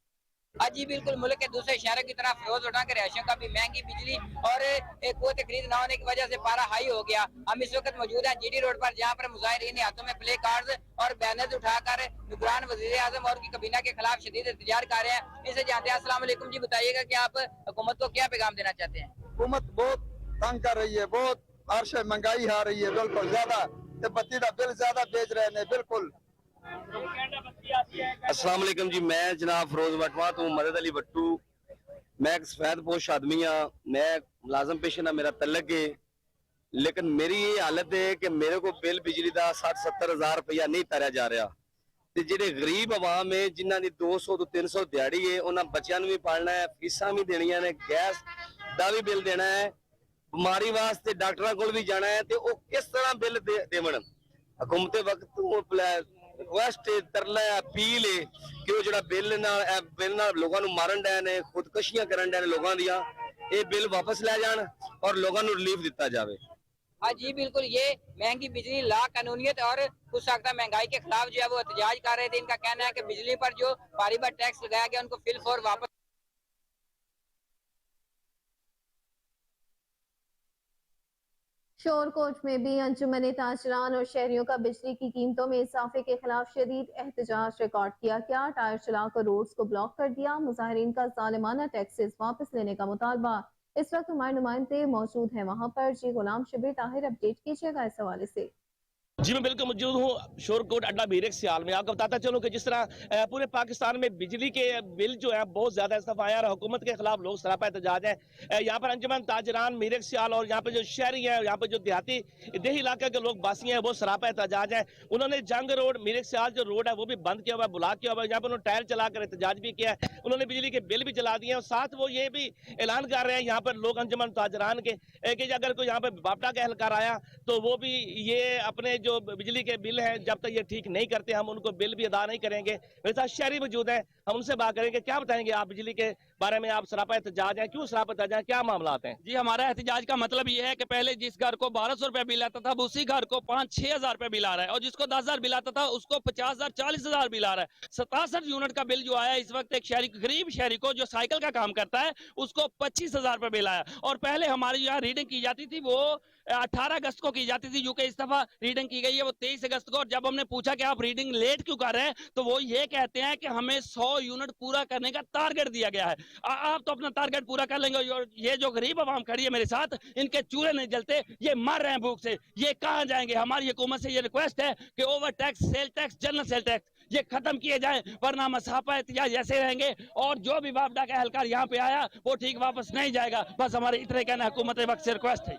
हाँ जी बिल्कुल, मुल्क के दूसरे शहरों की तरह फिरोज उठा के रहायशियों का भी महंगी बिजली और कुव्वत खरीद न होने की वजह से पारा हाई हो गया। हम इस वक्त मौजूद हैं जीडी रोड पर, जहाँ पर मुजाहिरीन ने हाथों में प्ले कार्ड्स और बैनर्स उठाकर निगरान वजीर आजम और की कबीना के खिलाफ शदीद एहतजाज कर रहे हैं। इनसे जानते हैं। अस्सलाम वालेकुम जी, बताइएगा कि आप हुकूमत को क्या पैगाम देना चाहते हैं? हुकूमत बहुत तंग कर रही है, बहुत अर्श महंगाई आ रही है, बिल्कुल ज्यादा बत्ती का बिल ज्यादा बेच रहे हैं, बिल्कुल। अस्सलाम वालेकुम जी, मैं जनाब फरोज वटवा तो मदद अली भट्टू। मैं एक सफेद पोश आदमी हाँ, मैं मुलाजम पेशन मेरा तलक है, लेकिन मेरी ये हालत है कि मेरे को बिल बिजली का 60-70 हज़ार रुपया नहीं तारिया जा रहा। ਤੇ ਜਿਹੜੇ ਗਰੀਬ ਆਵਾਮ ਹੈ ਜਿਨ੍ਹਾਂ ਦੀ 200 ਤੋਂ 300 ਦਿਹਾੜੀ ਹੈ, ਉਹਨਾਂ ਬੱਚਿਆਂ ਨੂੰ ਵੀ ਪਾਲਣਾ ਹੈ, ਫੀਸਾਂ ਵੀ ਦੇਣੀਆਂ ਨੇ, ਗੈਸ ਦਾ ਵੀ ਬਿੱਲ ਦੇਣਾ ਹੈ, ਬਿਮਾਰੀ ਵਾਸਤੇ ਡਾਕਟਰਾਂ ਕੋਲ ਵੀ ਜਾਣਾ ਹੈ, ਤੇ ਉਹ ਕਿਸ ਤਰ੍ਹਾਂ ਬਿੱਲ ਦੇਵਣ? ਹਕੂਮਤ ਵਕਤ ਰਿਕੁਐਸਟ ਤਰਲਾ ਅਪੀਲ ਹੈ ਕਿ ਉਹ ਜਿਹੜਾ ਬਿੱਲ ਨਾਲ ਲੋਕਾਂ ਨੂੰ ਮਾਰਨ ਡਏ ਨੇ, ਖੁਦਕਸ਼ੀਆਂ ਕਰਨ ਡਏ ਨੇ ਲੋਕਾਂ ਦੀਆਂ, ਇਹ ਬਿੱਲ ਵਾਪਸ ਲੈ ਜਾਣ ਔਰ ਲੋਕਾਂ ਨੂੰ ਰਿਲੀਫ ਦਿੱਤਾ ਜਾਵੇ। हाँ जी बिल्कुल, ये महंगी बिजली ला कानूनियत और कुछ सख्त महंगाई के खिलाफ जो है वो एहतजाज कर रहे थे। इनका कहना है कि बिजली पर जो भारी बार टैक्स लगाया गया उनको फिल फॉर वापस। शोरकोट में भी अंजुमन ताजरान और शहरियों का बिजली की कीमतों में इजाफे के खिलाफ शदीद एहतजाज रिकॉर्ड किया गया। टायर चलाकर रोड्स को ब्लॉक कर दिया। मुजाहिरीन का जालिमाना टैक्सेस वापस लेने का मुतालबा। इस वक्त हमारे नुमाइंदे मौजूद हैं वहां पर। जी गुलाम शबीर ताहिर, अपडेट कीजिएगा इस हवाले से। जी मैं बिल्कुल मौजूद हूँ शोरकोट अड्डा भीरेक सियाल में। आपको बताता चलूँ कि जिस तरह पूरे पाकिस्तान में बिजली के बिल जो है बहुत ज़्यादा इस दफ़ा आया और हुकूमत के खिलाफ लोग सरापा एहतजाज है। यहाँ पर अंजुमन ताजरान मीरेक सियाल और यहाँ पे जो शहरी है, यहाँ पे जो देहाती देही इलाके के लोग बासी हैं, वो सरापा एहतजाज है। उन्होंने जंग रोड मीरेक सियाल जो रोड है वो भी बंद किया हुआ है, ब्लॉक किया हुआ है। यहाँ पर उन्होंने टायर चला कर एहतजाज भी किया है। उन्होंने बिजली के बिल भी जला दिए और साथ वो ये भी ऐलान कर रहे हैं यहाँ पर लोग अंजुमन ताजरान के कि अगर कोई यहाँ पर बापटा का एहलकार आया तो वो भी ये अपने जो बिजली के बिल है जब तक ये ठीक नहीं करते हम उनको बिल भी अदा नहीं करेंगे। मेरे साथ शहरी मौजूद हैं, हम उनसे बात करेंगे। क्या बताएंगे आप बिजली के बारे में? आप सरापा एहतजाज हैं, क्यों सरापा एहतजाज हैं, क्या मामला हैं? जी हमारा एहतजाज का मतलब ये है कि पहले जिस घर को 1200 रुपए बिल आता था उसी घर को 5-6 हजार रुपए बिल आ रहा है, और जिसको 10,000 बिल आता था उसको 50,000 40,000 बिल आ रहा है। 67 यूनिट का बिल जो आया इस वक्त एक शहरी, गरीब शहरी को जो साइकिल का काम करता है उसको 25,000 रुपए बिल आया। और पहले हमारी यहाँ रीडिंग की जाती थी वो 18 अगस्त को की जाती थी, जो कि इस दफा रीडिंग की गई है वो 23 अगस्त को। और जब हमने पूछा कि आप रीडिंग लेट क्यों कर रहे हैं तो वो ये कहते हैं कि हमें 100 यूनिट पूरा करने का टारगेट दिया गया है। आप तो अपना टारगेट पूरा कर लेंगे, और ये जो गरीब आवाम खड़ी है मेरे साथ, इनके चूल्हे नहीं जलते, ये मर रहे हैं भूख से, ये कहाँ जाएंगे? हमारी हुकूमत से ये रिक्वेस्ट है कि over tax, sale tax, general sale tax ये खत्म किए जाए, वरना मसाफा एहतजाज ऐसे रहेंगे और जो भी वापडा का एहलकार यहाँ पे आया वो ठीक वापस नहीं जाएगा। बस हमारे इतने कहना हुकूमत वक्त से रिक्वेस्ट है।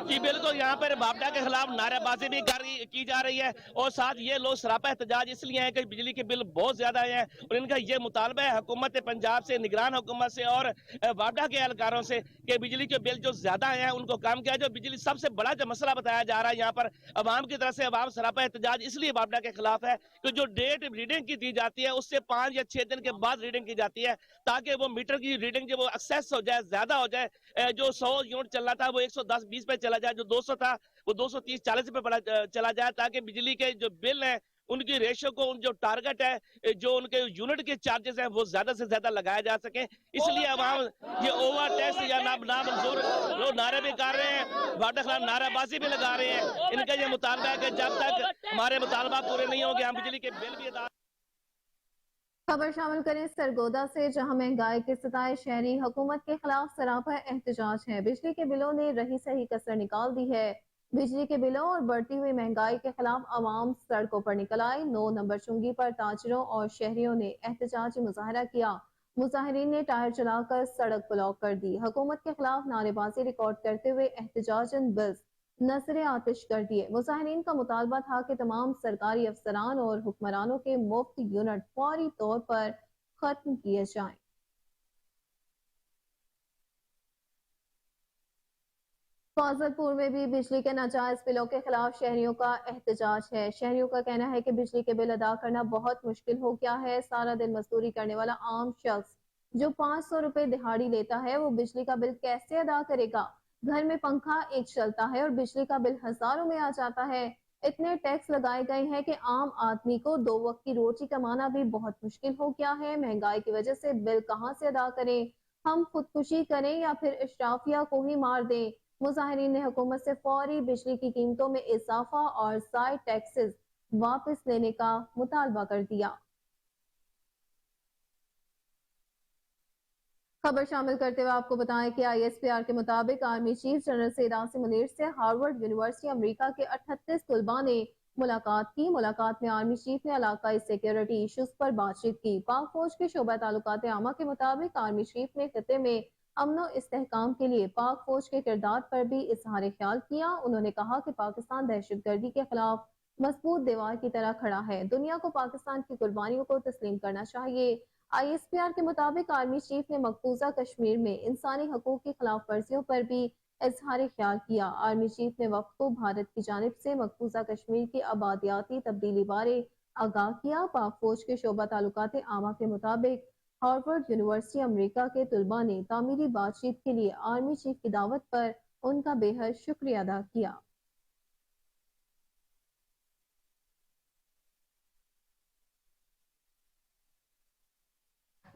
जी बिल्कुल, यहाँ पर बापटा के खिलाफ नारेबाजी भी की जा रही है और साथ ये लोग सरापा एहतजाज इसलिए है कि बिजली के बिल बहुत ज्यादा आए हैं और इनका ये मुतालबा है हुकूमत पंजाब से, निगरान हुकूमत से और बापटा के एहलकारों से कि बिजली के बिल जो ज्यादा आए हैं उनको कम किया। जो बिजली सबसे बड़ा जो मसला बताया जा रहा है यहाँ पर अवाम की तरफ से, अवाम सरापा एहतजाज इसलिए बापटा के खिलाफ है कि जो डेट रीडिंग की दी जाती है उससे 5 या 6 दिन के बाद रीडिंग की जाती है, ताकि वो मीटर की रीडिंग जो वो एक्सेस हो जाए, ज्यादा हो जाए। जो 100 यूनिट चलना था वो 110-20 पे चला जाए, जो 200 था वो 230-40 पे चला जाए, ताकि बिजली के जो बिल है उनकी रेशो को, उन जो टारगेट है, जो उनके यूनिट के चार्जेस हैं वो ज्यादा से ज्यादा लगाया जा सके। इसलिए अवाम ये ओवर टैक्स या नामंजूर लोग नारे भी कर रहे हैं, बापटा खिलाफ नाराबाजी भी लगा रहे हैं। इनका ये मुतालबा है कि जब तक हमारे मुतालबा पूरे नहीं होंगे हम बिजली के बिल भी अदा। खबर शामिल करें सरगोदा से, जहां महंगाई के सताए शहरी हुकूमत के खिलाफ सरापा एहतजाज है। बिजली के बिलों ने रही सही कसर निकाल दी है। बिजली के बिलों और बढ़ती हुई महंगाई के खिलाफ आवाम सड़कों पर निकल आई। 9 नंबर चुंगी पर ताजरों और शहरियों ने एहतजाजी मुजाहरा किया। मुजाहिरीन ने टायर चलाकर सड़क ब्लॉक कर दी। हुकूमत के खिलाफ नारेबाजी रिकॉर्ड करते हुए एहतजाजन बिल्स नजरे आतिश कर दिए। मुजाहिरीन का मुतालबा था कि तमाम सरकारी अफसरान और हुक्मरानों के मुफ्त यूनिट फौरी तौर पर खत्म किए जाएं। फाजलपुर में भी बिजली के नाजायज बिलों के खिलाफ शहरियों का एहतजाज है। शहरियों का कहना है कि बिजली के बिल अदा करना बहुत मुश्किल हो गया है। सारा दिन मजदूरी करने वाला आम शख्स जो 500 रुपए दिहाड़ी लेता है वो बिजली का बिल कैसे अदा करेगा? घर में पंखा एक चलता है और बिजली का बिल हजारों में आ जाता है। اتنے ٹیکس لگائے گئے ہیں کہ عام آدمی کو 2 وقت کی روٹی کمانا بھی بہت مشکل ہو گیا ہے۔ مہنگائی کی وجہ سے بل کہاں سے ادا کریں؟ ہم خودکشی کریں یا پھر اشرافیہ کو ہی مار دیں؟ مظاہرین نے حکومت سے فوری بجلی کی قیمتوں میں اضافہ اور زائد ٹیکسز واپس لینے کا مطالبہ کر دیا۔ خبر شامل کرتے ہوئے آپ کو بتائیں کہ ISPR کے مطابق army chief general Syed Asim Munir سے ہارورڈ یونیورسٹی امریکہ کے 38 طلباء نے ملاقات کی۔ ملاقات میں آرمی چیف نے علاقائی سیکیورٹی ایشوز پر بات چیت کی۔ پاک فوج کے شعبہ تعلقات عامہ کے مطابق آرمی چیف نے خطے میں امن و استحکام کے لیے پاک فوج کے کردار پر بھی اظہار خیال کیا۔ انہوں نے کہا کہ پاکستان دہشت گردی کے خلاف مضبوط دیوار کی طرح کھڑا ہے۔ دنیا کو پاکستان کی قربانیوں کو تسلیم کرنا چاہیے۔ ISPR کے مطابق آرمی چیف نے مقبوضہ کشمیر میں انسانی حقوق کی خلاف ورزیوں پر بھی اظہار خیال کیا۔ آرمی چیف نے وفد کو بھارت کی جانب سے مقبوضہ کشمیر کی آبادیاتی تبدیلی بارے آگاہ کیا۔ پاک فوج کے شعبہ تعلقات عامہ کے مطابق ہارورڈ یونیورسٹی امریکہ کے طلباء نے تعمیری بات چیت کے لیے آرمی چیف کی دعوت پر ان کا بے حد شکریہ ادا کیا۔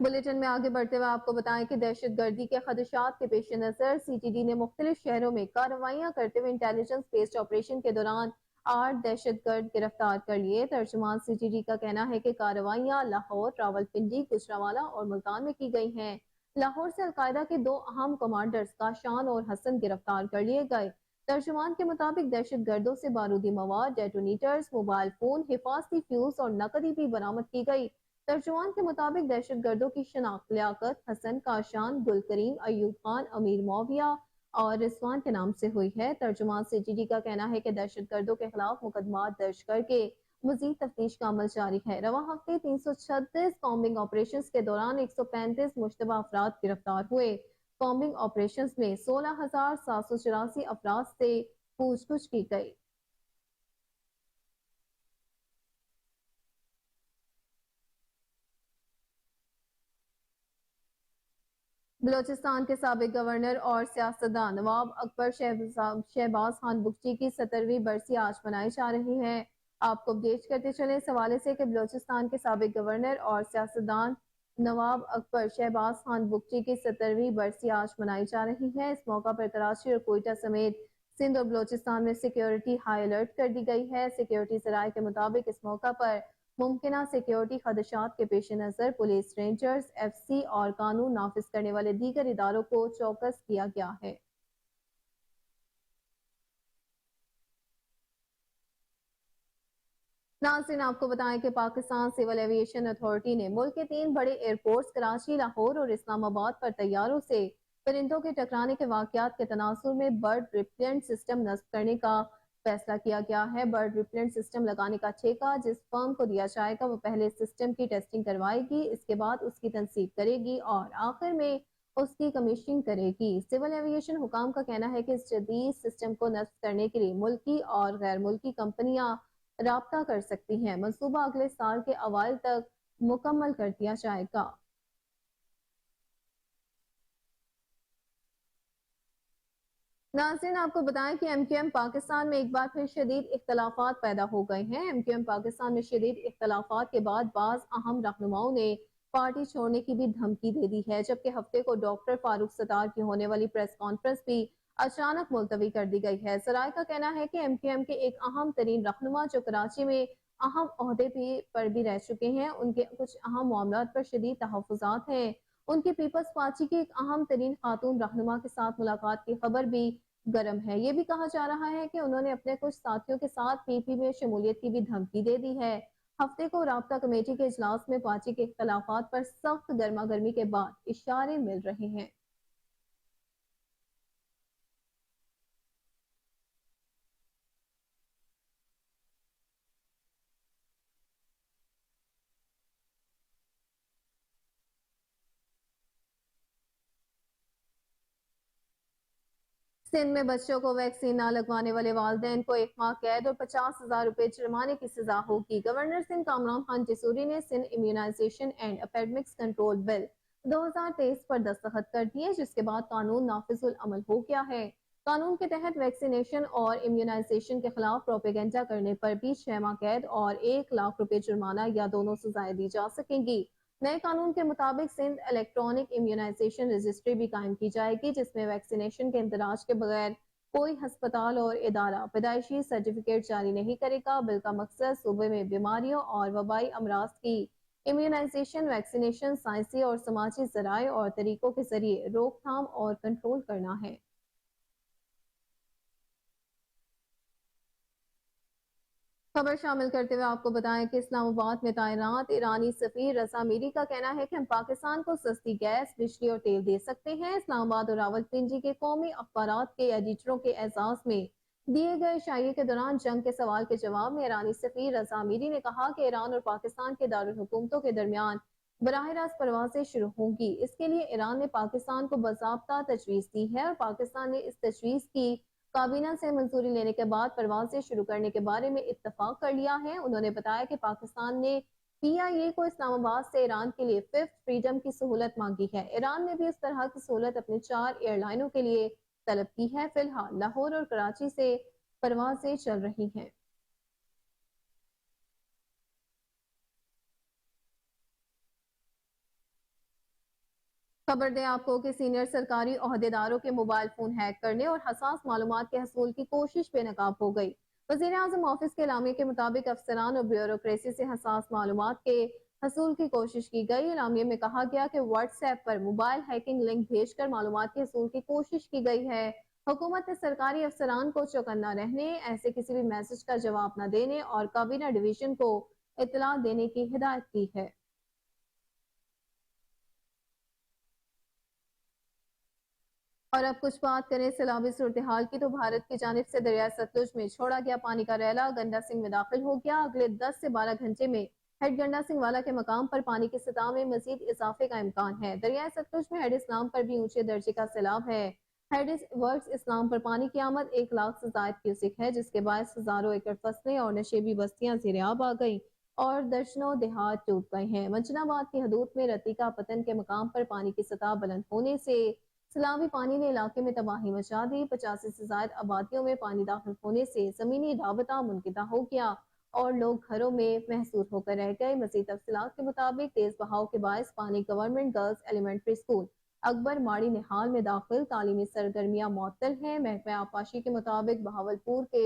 بلیٹن میں آگے بڑھتے ہوئے آپ کو بتائیں کہ دہشت گردی کے خدشات کے پیش نظر CTD نے مختلف شہروں میں کارروائیاں کرتے ہوئے انٹیلیجنس بیسڈ آپریشن کے دوران 8 دہشت گرد گرفتار کر لیے۔ ترجمان CTD کا کہنا ہے کہ کارروائیاں لاہور، راولپنڈی، گجرانوالہ اور ملتان میں کی گئی ہیں۔ لاہور سے القاعدہ کے 2 اہم کمانڈرز کاشان اور حسن گرفتار کر لیے گئے۔ ترجمان کے مطابق دہشت گردوں سے بارودی مواد، ڈیٹونیٹرز، موبائل فون، حفاظتی فیوز اور نقدی بھی برآمد کی گئی۔ ترجمان کے مطابق دہشت گردوں کی شناخت لیاقت، حسن، کاشان، گل کریم، ایوب خان، امیر مویہ اور رضوان کے نام سے ہوئی ہے۔ ترجمان CTD کا کہنا ہے کہ دہشت گردوں کے خلاف مقدمات درج کر کے مزید تفتیش کا عمل جاری ہے۔ رواں ہفتے 336 کامبنگ آپریشنز کے دوران 135 مشتبہ افراد گرفتار ہوئے۔ کامبنگ آپریشنز میں 16,784 افراد سے پوچھ گچھ کی گئی۔ بلوچستان کے سابق گورنر اور سیاستدان نواب اکبر شہباز خان بگٹی کی 70ویں برسی آج منائی جا رہی ہے۔ آپ کو اپڈیٹ کرتے چلیں اس حوالے سے کہ بلوچستان کے سابق گورنر اور سیاستدان نواب اکبر شہباز خان بگٹی کی 70ویں برسی آج منائی جا رہی ہے۔ اس موقع پر کراچی اور کوئٹہ سمیت سندھ اور بلوچستان میں سیکیورٹی ہائی الرٹ کر دی گئی ہے۔ سیکیورٹی ذرائع کے مطابق اس موقع پر ممکنہ سیکیورٹی خدشات کے پیش نظر پولیس، رینجرز، FC اور قانون نافذ کرنے والے دیگر اداروں کو چوکس کیا گیا ہے۔ ناظرین آپ کو بتائیں کہ پاکستان سول ایویشن اتھارٹی نے ملک کے 3 بڑے ایئرپورٹس کراچی، لاہور اور اسلام آباد پر طیاروں سے پرندوں کے ٹکرانے کے واقعات کے تناظر میں برڈ ریپلنٹ سسٹم نصب کرنے کا فیصلہ کیا گیا ہے۔ برڈ ریپلنٹ سسٹم لگانے کا ٹھیکہ جس فرم کو دیا جائے گا وہ پہلے سسٹم کی ٹیسٹنگ کروائے گی، اس کے بعد اس کی تنصیب کرے گی اور آخر میں اس کی کمیشننگ کرے گی۔ سول ایویشن حکام کا کہنا ہے کہ اس جدید سسٹم کو نصب کرنے کے لیے ملکی اور غیر ملکی کمپنیاں رابطہ کر سکتی ہیں۔ منصوبہ اگلے سال کے اوائل تک مکمل کر دیا جائے گا۔ ناظرین آپ کو بتائیں کہ MQM پاکستان میں ایک بار پھر شدید اختلافات پیدا ہو گئے ہیں۔ MQM پاکستان میں شدید اختلافات کے بعد بعض اہم رہنماؤں نے پارٹی چھوڑنے کی بھی دھمکی دے دی ہے، جبکہ ہفتے کو ڈاکٹر فاروق ستار کی ہونے والی پریس کانفرنس بھی اچانک ملتوی کر دی گئی ہے۔ ذرائع کا کہنا ہے کہ MQM کے ایک اہم ترین رہنما جو کراچی میں اہم عہدے پر بھی رہ چکے ہیں، ان کے کچھ اہم معاملات پر شدید تحفظات ہیں۔ ان کی پیپلز پارٹی کی ایک اہم ترین خاتون رہنما کے ساتھ ملاقات کی خبر بھی گرم ہے۔ یہ بھی کہا جا رہا ہے کہ انہوں نے اپنے کچھ ساتھیوں کے ساتھ PP میں شمولیت کی بھی دھمکی دے دی ہے۔ ہفتے کو رابطہ کمیٹی کے اجلاس میں پارٹی کے اختلافات پر سخت گرما گرمی کے بعد اشارے مل رہے ہیں۔ سندھ میں بچوں کو ویکسین نہ لگوانے والے والدین کو 1 ماہ قید اور 50,000 روپے جرمانے کی سزا ہوگی۔ گورنر سندھ کامران خان جسوری نے سندھ امیونائزیشن اینڈ اپیڈمکس کنٹرول بل 2023 پر دستخط کر دیے، جس کے بعد قانون نافذ العمل ہو گیا ہے۔ قانون کے تحت ویکسینیشن اور امیونائزیشن کے خلاف پروپیگنڈا کرنے پر بھی 6 ماہ قید اور 1 لاکھ روپے جرمانہ یا دونوں سزائیں دی جا سکیں گی۔ نئے قانون کے مطابق سندھ الیکٹرانک امیونائزیشن رجسٹری بھی قائم کی جائے گی، جس میں ویکسینیشن کے اندراج کے بغیر کوئی ہسپتال اور ادارہ پیدائشی سرٹیفکیٹ جاری نہیں کرے گا۔ بل کا مقصد صوبے میں بیماریوں اور وبائی امراض کی امیونائزیشن، ویکسینیشن، سائنسی اور سماجی ذرائع اور طریقوں کے ذریعے روک تھام اور کنٹرول کرنا ہے۔ خبر شامل کرتے ہوئے آپ کو بتائیں کہ اسلام آباد میں تعینات ایرانی سفیر رضا میری کا کہنا ہے کہ ہم پاکستان کو سستی گیس، بجلی اور تیل دے سکتے ہیں۔ اسلام آباد اور راولپنڈی کے قومی اخبارات کے ایڈیٹروں کے اعزاز میں دیے گئے شائعے کے دوران جنگ کے سوال کے جواب میں ایرانی سفیر رضا میری نے کہا کہ ایران اور پاکستان کے دارالحکومتوں کے درمیان براہ راست پروازیں شروع ہوں گی۔ اس کے لیے ایران نے پاکستان کو باضابطہ تجویز دی ہے اور پاکستان نے اس تجویز کی کابینہ سے منظوری لینے کے بعد پروازیں شروع کرنے کے بارے میں اتفاق کر لیا ہے۔ انہوں نے بتایا کہ پاکستان نے PIA کو اسلام آباد سے ایران کے لیے 5th فریڈم کی سہولت مانگی ہے۔ ایران نے بھی اس طرح کی سہولت اپنے 4 ایئر لائنوں کے لیے طلب کی ہے۔ فی الحال لاہور اور کراچی سے پروازیں چل رہی ہیں۔ خبر دیں آپ کو کہ سینئر سرکاری عہدیداروں کے موبائل فون ہیک کرنے اور حساس معلومات کے حصول کی کوشش بے نقاب ہو گئی۔ وزیر اعظم آفس کے اعلامیے کے مطابق افسران اور بیوروکریسی سے حساس معلومات کے حصول کی کوشش کی گئی۔ اعلامیے میں کہا گیا کہ واٹس ایپ پر موبائل ہیکنگ لنک بھیج کر معلومات کے حصول کی کوشش کی گئی ہے۔ حکومت نے سرکاری افسران کو چوکنا رہنے، ایسے کسی بھی میسج کا جواب نہ دینے اور کابینہ ڈویژن کو اطلاع دینے کی ہدایت کی ہے۔ اور اب کچھ بات کریں سیلابی صورتحال کی تو بھارت کی جانب سے دریائے ستلج میں چھوڑا گیا پانی کا ریلا گنڈا سنگھ میں داخل ہو گیا۔ اگلے 10 سے 12 گھنٹے میں ہیڈ گنڈا سنگھ والا کے مقام پر پانی کی سطح میں مزید اضافے کا امکان ہے۔ دریائے ستلج میں ہیڈ اسلام پر بھی اونچے درجے کا سیلاب ہے۔ ہیڈ ورکس اسلام پر پانی کی آمد 1 لاکھ سے زائد کیوسک ہے، جس کے باعث ہزاروں ایکڑ فصلیں اور نشیبی بستیاں زیر آب آ گئیں اور درجنوں دیہات ٹوٹ گئے ہیں۔ منجن آباد کی حدود میں رتیکا پتن کے مقام پر پانی کی سطح بلند ہونے سے سیلابی پانی نے علاقے میں تباہی مچا دی۔ 85 سے زائد آبادیوں میں پانی داخل ہونے سے زمینی رابطہ منقطع ہو گیا اور لوگ گھروں میں محصور ہو کر رہ گئے۔ مزید تفصیلات کے مطابق تیز بہاؤ کے باعث پانی گورنمنٹ گرلز ایلیمنٹری اسکول اکبر ماڑی نہال میں داخل تعلیمی سرگرمیاں معطل ہیں۔ محکمہ آبپاشی کے مطابق بہاولپور کے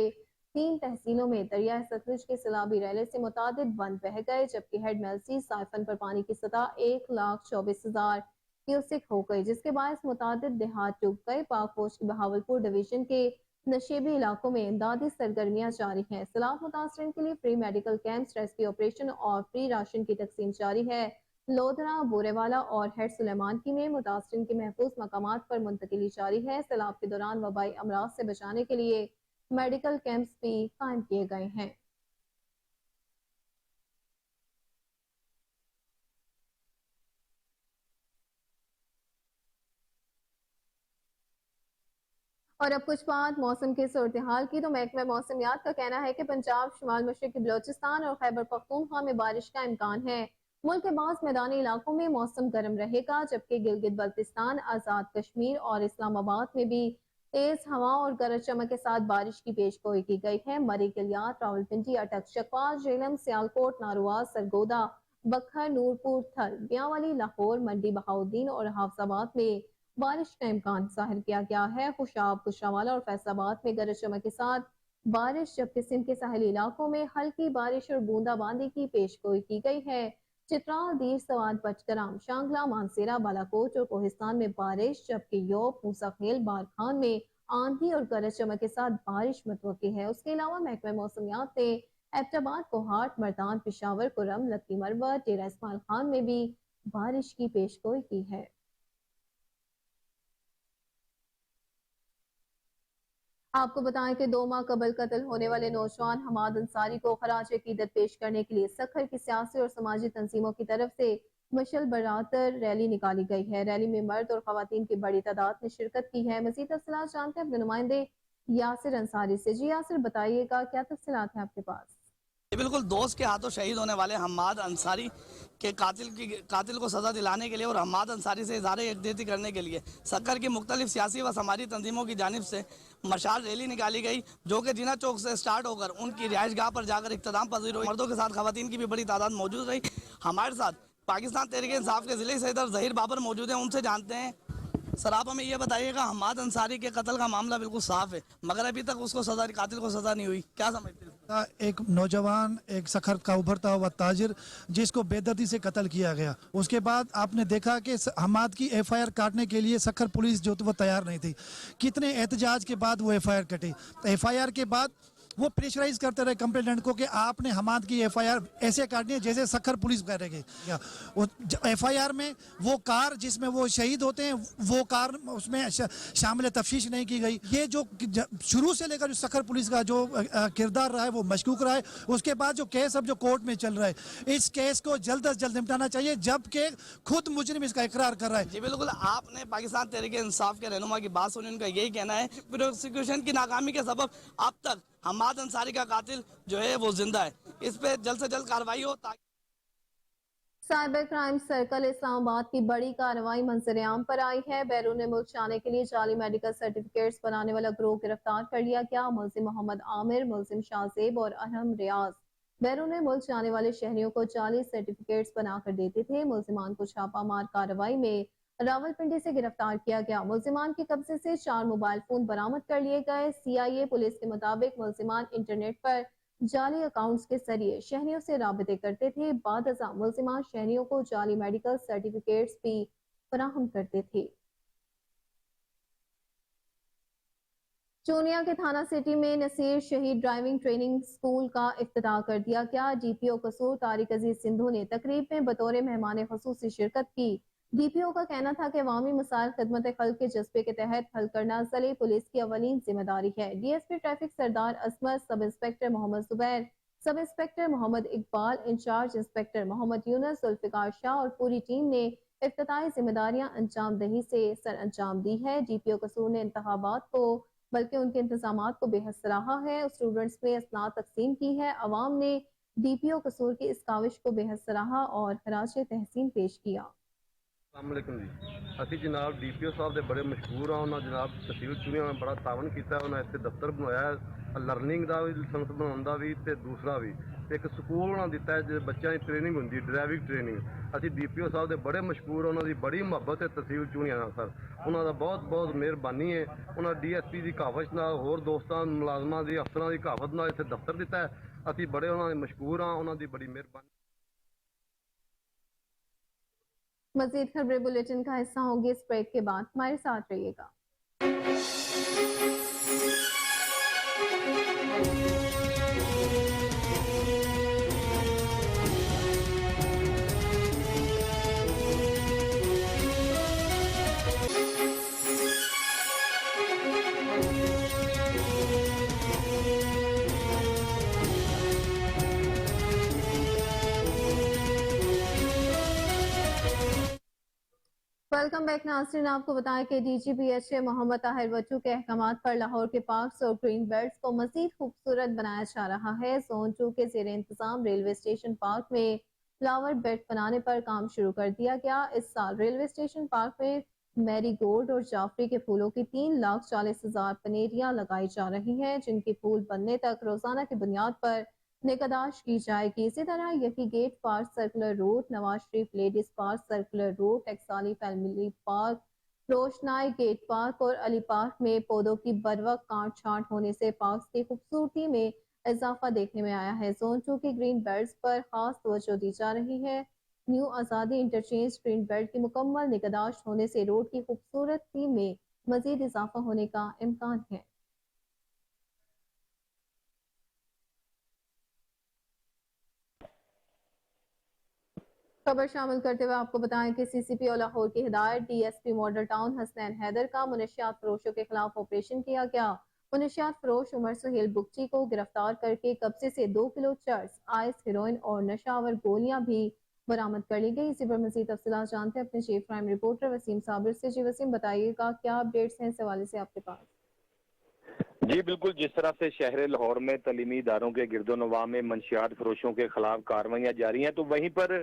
3 تحصیلوں میں دریائے ستلج کے سیلابی ریلے سے متعدد بند بہہ گئے، جبکہ ہیڈ میلسی سائفن پر پانی کی سطح 1,24,000 کیوسک ہو گئی، جس کے باعث متعدد دیہات ڈوب گئے۔ پاک فوج کی بہاولپور ڈویژن کے نشیبی علاقوں میں امدادی سرگرمیاں جاری ہیں۔ سیلاب متاثرین کے لیے free medical camps, rescue operation اور فری راشن کی تقسیم جاری ہے۔ لودھرا، بورے والا اور ہیڈ سلیمان کی میں متاثرین کے محفوظ مقامات پر منتقلی جاری ہے۔ سیلاب کے دوران وبائی امراض سے بچانے کے لیے میڈیکل کیمپس بھی قائم کیے گئے ہیں۔ اور اب کچھ بات موسم کی صورتحال کی تو محکمہ موسمیات کا کہنا ہے کہ پنجاب، شمال مشرقی بلوچستان اور خیبر پختونخوا میں بارش کا امکان ہے۔ ملک کے بعض میدانی علاقوں میں موسم گرم رہے گا، جبکہ گلگت بلتستان، آزاد کشمیر اور اسلام آباد میں بھی تیز ہوا اور گرج چمک کے ساتھ بارش کی پیش گوئی کی گئی ہے۔ مری، گلیات، راولپنڈی، اٹک، چکوال، جہلم، سیالکوٹ، نارواز، سرگودا، بکھر، نورپور، تھل، میاں والی، لاہور، منڈی بہاؤالدین اور حافظ آباد میں بارش کا امکان ظاہر کیا گیا ہے۔ خوشاب، گوجرانوالہ اور فیصل آباد میں گرج چمک کے ساتھ بارش، جبکہ سندھ کے ساحلی علاقوں میں ہلکی بارش اور بوندا باندی کی پیش گوئی کی گئی ہے۔ چترال، دیر، سوات، بٹگرام، شانگلہ، مانسیرہ، بالاکوٹ اور کوہستان میں بارش، جبکہ یوب، موسیٰ خیل، بارکھان میں آندھی اور گرج چمک کے ساتھ بارش متوقع ہے۔ اس کے علاوہ محکمہ موسمیات نے ایبٹ آباد، کوہاٹ، مردان، پشاور، کرم، لکی مروت، ڈیرہ اسماعیل خان میں بھی بارش کی پیش گوئی کی ہے۔ آپ کو بتائیں کہ 2 ماہ قبل قتل ہونے والے نوجوان حماد انصاری کو خراج عقیدت پیش کرنے کے لیے سکھر کی سیاسی اور سماجی تنظیموں کی طرف سے مشل براتر ریلی نکالی گئی ہے۔ ریلی میں مرد اور خواتین کی بڑی تعداد نے شرکت کی ہے۔ مزید تفصیلات جانتے ہیں اپنے نمائندے یاسر انصاری سے۔ جی یاسر، بتائیے گا کیا تفصیلات ہیں آپ کے پاس؟ بالکل دوست کے ہاتھوں شہید ہونے والے حماد انصاری کے قاتل کو سزا دلانے کے لیے اور حماد انصاری سے اظہار یکجہتی کرنے کے لیے سکر کی مختلف سیاسی و سماجی تنظیموں کی جانب سے مشعل ریلی نکالی گئی، جو کہ جناح چوک سے سٹارٹ ہو کر ان کی رہائش گاہ پر جا کر اختتام پذیر ہوئی۔ مردوں کے ساتھ خواتین کی بھی بڑی تعداد موجود رہی۔ ہمارے ساتھ پاکستان تحریک انصاف کے ضلعی صدر ظہیر بابر موجود ہیں، ان سے جانتے ہیں۔ سر آپ ہمیں یہ بتائیے گا، حماد انصاری کے قتل کا معاملہ بالکل صاف ہے مگر ابھی تک اس کو قاتل کو سزا نہیں ہوئی، کیا سمجھتے ہیں؟ ایک نوجوان، ایک سکھر کا ابھرتا ہوا تاجر جس کو بے دردی سے قتل کیا گیا، اس کے بعد آپ نے دیکھا کہ حماد کی ایف آئی آر کاٹنے کے لیے سکھر پولیس جو وہ تیار نہیں تھی۔ کتنے احتجاج کے بعد وہ ایف آئی آر کٹی۔ ایف آئی آر کے بعد وہ پریشرائز کرتے رہے کمپلیننٹ کو کہ آپ نے حماد کی ایف آئی آر ایسے کاٹنی ہے جیسے سکھر پولیس کرے گی۔ ایف آئی آر میں وہ کار جس میں وہ شہید ہوتے ہیں وہ کار اس میں شامل تفتیش نہیں کی گئی۔ یہ جو شروع سے لے کر سکھر پولیس کا جو کردار رہا ہے وہ مشکوک رہا ہے۔ اس کے بعد جو کیس اب جو کورٹ میں چل رہا ہے، اس کیس کو جلد از جلد نمٹانا چاہیے جبکہ خود مجرم اس کا اقرار کر رہا ہے۔ جی بالکل، آپ نے پاکستان تحریک انصاف کے رہنما کی بات سنی، ان کا یہی کہنا ہے پروسیکیوشن کی ناکامی کے سبب اب تک حماد انصاری کا قاتل جو ہے وہ زندہ ہے، اس پہ جلد سے جلد کارروائی ہو تاکہ سائبر کرائم سرکل اسلام آباد کی بڑی کارروائی منظر عام پر آئی ہے۔ بیرون ملک جانے کے لیے جعلی میڈیکل سرٹیفکیٹس بنانے والا گروہ گرفتار کر لیا گیا۔ ملزم محمد عامر، ملزم شاہ زیب اور ارحم ریاض بیرون ملک جانے والے شہریوں کو جعلی سرٹیفکیٹس بنا کر دیتے تھے۔ ملزمان کو چھاپہ مار کارروائی میں راولپنڈی سے گرفتار کیا گیا۔ ملزمان کے قبضے سے 4 موبائل فون برآمد کر لیے گئے۔ سی آئی اے پولیس کے مطابق ملزمان انٹرنیٹ پر جعلی اکاؤنٹس کے ذریعے شہریوں سے رابطے کرتے تھے۔ بعد ازاں ملزمان شہریوں کو جعلی میڈیکل سرٹیفکیٹس بھی فراہم کرتے تھے۔ چونیا کے تھانہ سٹی میں نصیر شہید ڈرائیونگ ٹریننگ سکول کا افتتاح کر دیا گیا۔ ڈی پی او قصور طارق عزیز سندھو نے تقریب میں بطور مہمان خصوصی شرکت کی۔ ڈی پی او کا کہنا تھا کہ عوامی مسائل خدمت خلق کے جذبے کے تحت حل کرنا ضلعی پولیس کی اولین ذمہ داری ہے۔ ڈی ایس پی ٹریفک سردار عصمت، سب انسپکٹر محمد زبیر، سب انسپکٹر محمد اقبال، انچارج انسپکٹر محمد یونس، ذوالفقار شاہ اور پوری ٹیم نے افتتاحی ذمہ داریاں انجام دہی سے سر انجام دی ہے۔ ڈی پی او قصور نے انتخابات کو بلکہ ان کے انتظامات کو بے حد سراہا ہے۔ اسٹوڈنٹس میں اسناد تقسیم کی ہے۔ عوام نے ڈی پی او قصور کی اس کاوش کو بے حد سراہا اور خراج تحسین پیش کیا۔ السلام علیکم جی، اسی جناب ڈی پی او صاحب دے بڑے مشہور ہاں، انہاں جناب تحصیل چونیا میں بڑا تعاون کیتا ہے، انہاں اتنے دفتر بنایا ہے لرننگ دا بھی، لائسنس بناਉਣ ਦਾ بھی تے دوسرا بھی ایک سکول انہاں دتا ہے جے بچیاں دی ٹریننگ ہوندی ڈرائیونگ ٹریننگ۔ اسی ڈی پی او صاحب دے بڑے مشہور، انہاں دی بڑی محبت ہے تحصیل چونیا نال سر، انہاں دا بہت بہت مہربانی ہے۔ انہاں ڈی ایس پی دی کاوش نال ہور دوستاں ملازماں دی افسراں دی کاوش نال اتنے دفتر دتا ہے، اسی بڑے انہاں دے مشہور ہاں، انہاں دی بڑی مہربانی۔ مزید خبریں بلیٹن کا حصہ ہوں گی اس بریک کے بعد، ہمارے ساتھ رہیے گا۔ ویلکم بیک ناظرین، آپ کو بتائیں کہ D G P H A Muhammad Tahir Wattoo کے احکامات پر لاہور کے پارکس اور گرین بیلٹس کو مزید خوبصورت بنایا جا رہا ہے۔ زون 2 کے زیر انتظام ریلوے اسٹیشن پارک میں فلاور بیڈ بنانے پر کام شروع کر دیا گیا۔ اس سال ریلوے اسٹیشن پارک میں میری گولڈ اور جعفری کے پھولوں کی 3,40,000 پنیریاں لگائی جا رہی ہیں، جن کے پھول بننے تک روزانہ کی بنیاد پر نگہداشت کی جائے گی۔ اسی طرح یہی gate park circular road, Nawaz Sharif ladies park circular road, Taxali family park, Roshnai gate park اور علی پارک میں پودوں کی بروقت کاٹ چھانٹ ہونے سے پارکس کی خوبصورتی میں اضافہ دیکھنے میں آیا ہے۔ زون 2 کی گرین بیلٹس پر خاص توجہ دی جا رہی ہے۔ نیو آزادی انٹرچینج گرین بیلٹ کی مکمل نگہداشت ہونے سے روڈ کی خوبصورتی میں مزید اضافہ ہونے کا امکان ہے۔ خبر شامل کرتے ہوئے آپ کو بتائیں کہ سی سی پی او لاہور کی ہدایت D S P Model Town Hasnain Haider کا منشیات فروشوں کے خلاف آپریشن کیا گیا۔ منشیات فروش عمر سہیل بگچی کو گرفتار کر کے قبضے سے 2 کلو چرس، آئس، ہیروئن اور نشہ آور گولیاں بھی برآمد کر لی گئی۔ اسی پر مزید تفصیلات جانتے ہیں اپنے چیف کرائم رپورٹر وسیم صابر سے۔ جی وسیم، بتائیے گا کیا اپ ڈیٹس ہیں اس حوالے سے آپ کے پاس؟ جی जी बिल्कुल, जिस तरह से शहर लाहौर में तलीमी इदारों के गिरदोनवा में मंशियात फरोशों के खिलाफ कार्रवाइयाँ जारी हैं, तो वहीं पर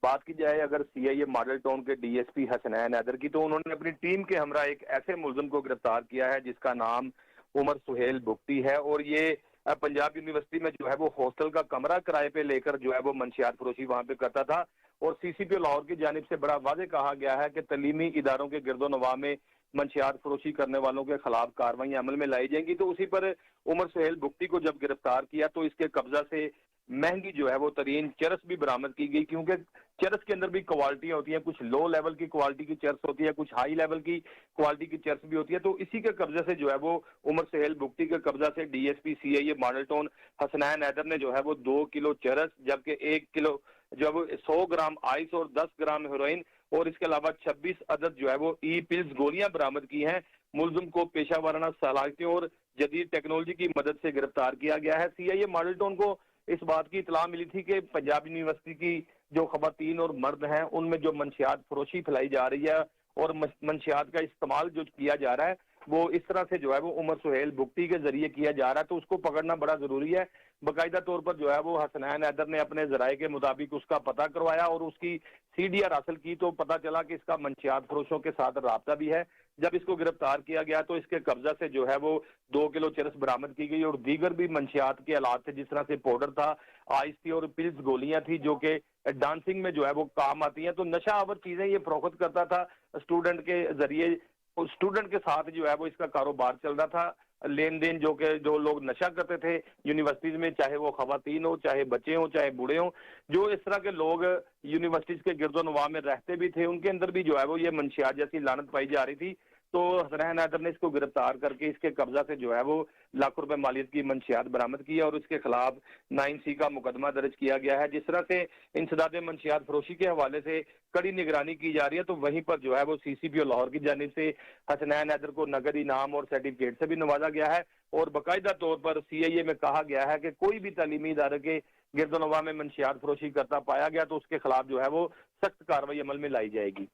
बात की जाए अगर सीआईए मॉडल टाउन के डीएसपी हसनैन हैदर की, तो उन्होंने अपनी टीम के हमरा एक ऐसे मुलजिम को गिरफ्तार किया है जिसका नाम उमर सुहेल बुख्ती है, और ये पंजाब यूनिवर्सिटी में जो है वो हॉस्टल का कमरा किराए पे लेकर जो है वो मंशियात फरोशी वहाँ पे करता था। और सीसीपी लाहौर की जानिब से बड़ा वाज़ेह कहा गया है कि तलीमी इदारों के गिरदोनवा में मंशियात फरोशी करने वालों के खिलाफ कार्रवाई अमल में लाई जाएंगी। तो उसी पर उमर सुहेल बुख्ती को जब गिरफ्तार किया तो इसके कब्जा से महंगी जो है वो तरीन चरस भी बरामद की गई, क्योंकि चरस के अंदर भी क्वालिटियां होती हैं, कुछ लो लेवल की क्वालिटी की चरस होती है, कुछ हाई लेवल की क्वालिटी की चरस भी होती है। तो इसी के कब्जे से जो है वो उमर सुहेल बुख्ती के कब्जा से DSP CIA Model Town Hasnain Haider ने जो है वो 2 किलो चरस, जबकि 1 किलो जो है वो 100 ग्राम आइस और 10 ग्राम हेरोइन और इसके अलावा 26 अदद जो है वो ई पिल्स गोलियां बरामद की हैं। मुलजिम को पेशा वाराना सलाहियतों और जदीद टेक्नोलॉजी की मदद से गिरफ्तार किया गया है। सीआईए मॉडल टाउन को इस बात की इतला मिली थी कि पंजाब यूनिवर्सिटी की जो खवातीन और मर्द हैं उनमें जो मंशियात फरोशी फैलाई जा रही है और मंशियात का इस्तेमाल जो किया जा रहा है वो इस तरह से जो है वो उमर सुहेल बुख्ती के जरिए किया जा रहा है, तो उसको पकड़ना बड़ा जरूरी है। बाकायदा तौर पर जो है वो हसनैन हैदर ने अपने जराये के मुताबिक उसका पता करवाया और उसकी सीडीआर हासिल की, तो पता चला कि इसका मंशियात फरोशों के साथ राब्ता भी है। जब इसको गिरफ्तार किया गया तो इसके कब्जा से जो है वो 2 किलो चरस बरामद की गई और दीगर भी मंशियात के आलात थे, जिस तरह से पाउडर था, आइस थी और पिल्स गोलियां थी जो कि डांसिंग में जो है वो काम आती हैं। तो नशा आवर चीजें ये फरोख्त करता था स्टूडेंट के जरिए, स्टूडेंट के साथ जो है वो इसका कारोबार चल रहा था। लेन देन जो लोग नशा करते थे यूनिवर्सिटीज में, चाहे वो खवातीन हो, चाहे बच्चे हो, चाहे बूढ़े हो, जो इस तरह के लोग यूनिवर्सिटीज के गिरदोनवा में रहते भी थे, उनके अंदर भी जो है वो ये मंशियात जैसी लानत पाई जा रही थी। तो हसनैन हैदर ने इसको गिरफ्तार करके इसके कब्जा से जो है वो लाखों रुपए मालियत की मंशियात बरामद की है और इसके खिलाफ 9C का मुकदमा दर्ज किया गया है। जिस तरह से इंसदाद मंशियात फरोशी के हवाले से कड़ी निगरानी की जा रही है, तो वहीं पर जो है वो सीसीपी लाहौर की जानिब से हसनैन हैदर को नगद इनाम और सर्टिफिकेट से भी नवाजा गया है और बाकायदा तौर पर सीआईए में कहा गया है कि कोई भी तालीमी इदारे के गिरदोनवा में मंशियात फरोशी करता पाया गया तो उसके खिलाफ जो है वो सख्त कार्रवाई अमल में लाई जाएगी।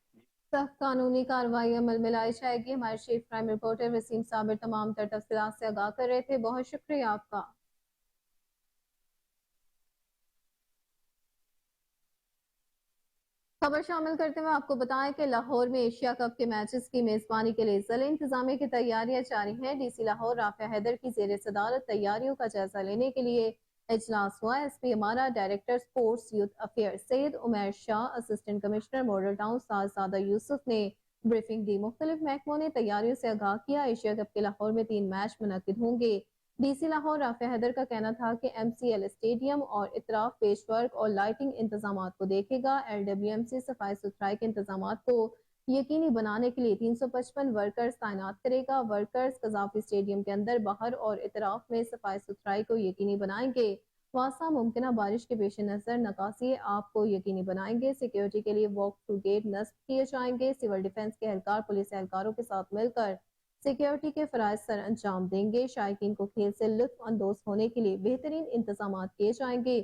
सख्त कानूनी कार्रवाई अमल में लाई जाएगी। हमारे chief crime reporter Waseem Sabir तमाम तर तफसीलात से आगाह कर रहे थे। बहुत शुक्रिया आपका। खबर शामिल करते हुए आपको बताएं कि लाहौर में एशिया कप के मैचेस की मेजबानी के लिए जिले इंतजामिया की तैयारियां जारी हैं। डीसी लाहौर राफिया हैदर की जेर सदारत तैयारियों का जायजा लेने के लिए इजलास हुआ। एसपी हमारा director sports youth affair Syed Umair Shah, assistant commissioner model town सादा यूसुफ ने ब्रीफिंग दी। मुख्तलिफ महकमों ने तैयारियों से आगाह किया। एशिया कप के लाहौर में 3 मैच मुनक्किद होंगे। डीसी लाहौर राफिया हैदर का कहना था कि MCL स्टेडियम और इतराफ पेशवर्क और लाइटिंग इंतजाम को देखेगा। LWMC सफाई सुथराई के इंतजाम को यकीनी बनाने के लिए 355 वर्कर्स तैनात करेगा। वर्कर्स कजाफी स्टेडियम के अंदर, बाहर और इतराफ में सफाई सुथराई को यकीनी बनाएंगे। वासा मुमकिन बारिश के पेश नजर नकासी आप को यकीनी बनाएंगे। सिक्योरिटी के लिए वॉक थ्रू गेट नस्ब किए जाएंगे। सिविल डिफेंस के एहलकार पुलिस एहलकारों के साथ मिलकर सिक्योरिटी के फराइज सर अंजाम देंगे। शायकीन को खेल से लुत्फ अंदोज होने के लिए बेहतरीन इंतजाम किए जाएंगे।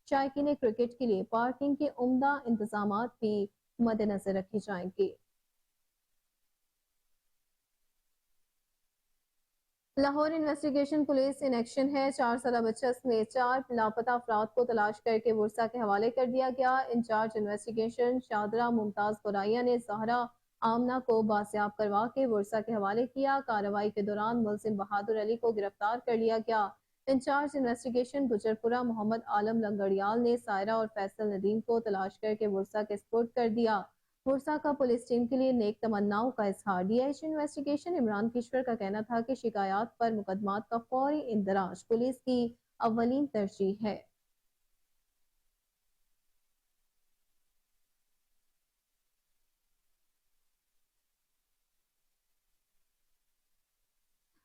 शायकीन क्रिकेट के लिए पार्किंग के उम्दा इंतजाम भी मद्देनजर रखे जाएंगे। Lahore investigation police in action है। 4 साल बच्चा समेत 4 लापता अफराद को तलाश करके बुरसा के हवाले कर दिया गया। इंचार्ज इन्वेस्टिगेशन शादरा मुमताज कुराइया ने ज़हरा आमना को बासियाब करवा के बुरसा के हवाले किया। कार्रवाई के दौरान मुलजिम बहादुर अली को गिरफ्तार कर लिया गया। इंचार्ज इन्वेस्टिगेशन गुजरपुरा मोहम्मद आलम लंगड़ियाल ने सायरा और फैसल नदीम को तलाश करके बुरसा के स्पुर्द कर दिया। बुरसा का पुलिस टीम के लिए नेक तमन्नाओं का इजहार। DIG इन्वेस्टिगेशन इमरान किश्वर का कहना था कि शिकायत पर मुकदमात का फौरी इंदराज पुलिस की अव्वलीन तरजीह है।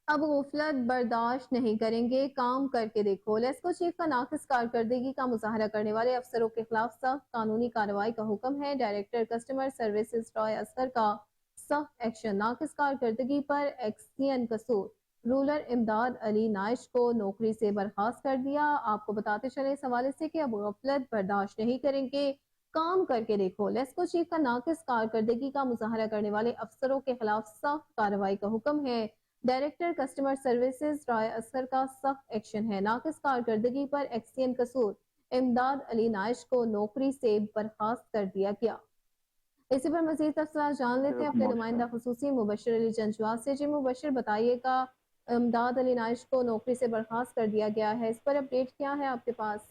अब गुफलत बर्दाश्त नहीं करेंगे, काम करके देखो। लेस्को चीफ का नाकिस कारकर्दगी का मुजाहरा करने वाले अफसरों के खिलाफ सख्त कानूनी कार्रवाई का हुक्म है। Director customer services Rai Asghar का सख्त एक्शन। नाकिस कारकर्दगी पर एक्सियन कसूर रूलर इमदाद अली नाइश को नौकरी से बर्खास्त कर दिया। आपको बताते चले इस हवाले से कि अब गुफलत बर्दाश्त नहीं करेंगे, काम करके देखो। लेस्को चीफ का नाकिस कारकर्दगी का मुजाहरा करने वाले अफसरों के खिलाफ सख्त कार्रवाई का हुक्म है। डायरेक्टर कस्टमर सर्विसेज राय असगर का सख्त एक्शन है। नाकिस कारकर्दगी पर एक्सीएन कसूर इमदाद अली नाइश को नौकरी से बर्खास्त कर दिया गया। इसी पर मजीद तफसीलात जान लेते हैं अपने नुमाइंदा खुसूसी मुबशर अली जंजवा से। जी मुबशर, बताइएगा, इमदाद अली नाइश को नौकरी से बर्खास्त कर दिया गया है, इस पर अपडेट क्या है आपके पास?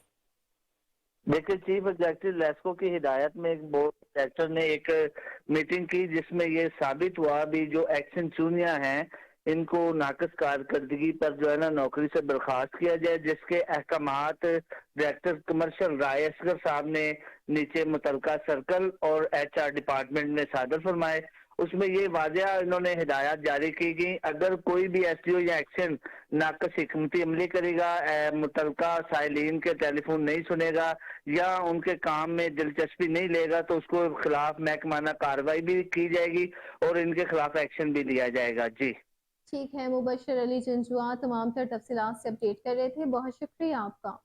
देखिए, चीफ एग्जीक्यूटिव लेस्को की हिदायत में एक बोर्ड डायरेक्टर ने एक मीटिंग की जिसमें ये साबित हुआ भी जो एक्शन चुनिया हैं इनको नाकस कारकर्दगी पर जो है ना नौकरी से बर्खास्त किया जाए, जिसके अहकामात डायरेक्टर कमर्शियल राय असगर साहब ने नीचे मुतलका सर्कल और HR डिपार्टमेंट ने सादर फरमाए। उसमें ये वाजिया इन्होंने हिदायत जारी की गई, अगर कोई भी SDO या एक्शन नाकस हिकमती अमली करेगा, मुतलका साइलिन के टेलीफोन नहीं सुनेगा या उनके काम में दिलचस्पी नहीं लेगा तो उसको खिलाफ महकमाना कार्रवाई भी की जाएगी और इनके खिलाफ एक्शन भी लिया जाएगा। जी ठीक है, मुबशर अली जंजुआ तमाम तर तफसीलात से अपडेट कर रहे थे, बहुत शुक्रिया आपका।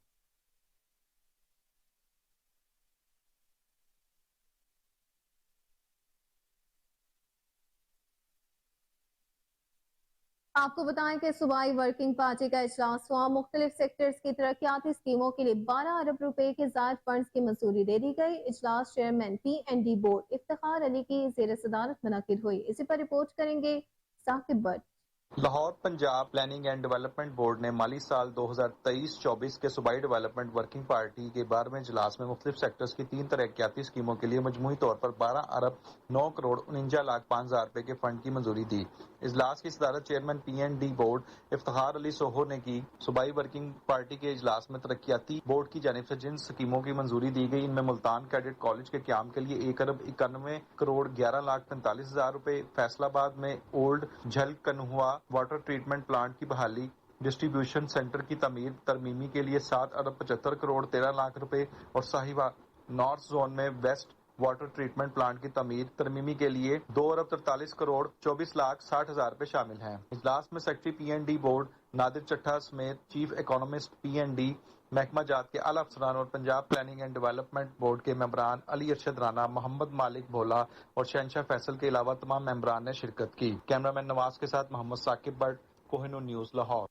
आपको बताएं कि सूबाई वर्किंग पार्टी का इजलास हुआ। मुख्तलिफ सेक्टर्स की तरक्याती स्कीमों के लिए 12 अरब रुपए के ज़ायद फंड्स की मंजूरी दे दी गई। इजलास chairman PND board Iftikhar Ali की ज़ेर सदारत मुनक्किद हुई। इसी पर रिपोर्ट करेंगे Saqib Bhatt. Lahore Punjab planning and development board ने माली साल 2023-24 के सूबाई डेवलपमेंट वर्किंग पार्टी के 12वें इजलास में मुख्तलिफ सेक्टर्स की 3 तरक्याती स्कीमों के लिए मजमूई तौर पर 12 अरब 9 करोड़ 49 लाख 5 हज़ार रुपए के फंड की मंजूरी दी। इजलास की सदारत chairman PND board Iftikhar Ali Soho ने की। सूबाई वर्किंग पार्टी के इजलास में तरक्याती बोर्ड की जानिब से जिन स्कीमों की मंजूरी दी गई इनमें मुल्तान कैडेट कॉलेज के क्याम के लिए 1 अरब 91 करोड़ 11 लाख 45 हज़ार रुपए, फैसलाबाद में ओल्ड झल कन्हुआ वाटर ट्रीटमेंट प्लांट की बहाली, डिस्ट्रीब्यूशन सेंटर की तमीर तरमीमी के लिए 7 अरब 75 करोड़ 13 लाख रुपए और साहिबा नॉर्थ जोन में वेस्ट वाटर ट्रीटमेंट प्लांट की तमीर तरमीमी के लिए 2 अरब 43 करोड़ 24 लाख 60 हज़ार रुपए शामिल हैं। इजलास में secretary PND board Nadir Chattha समेत चीफ इकोनॉमिस्ट PND महकमा जात के आला अफसरान और Punjab planning and development board के मेंबरान अली अरशद राना, मोहम्मद मालिक भोला और शहनशाह फैसल के अलावा तमाम मेंबरान ने शिरकत की। कैमरामैन नवाज के साथ मोहम्मद साकिब भट्ट, कोहिनूर न्यूज़, लाहौर।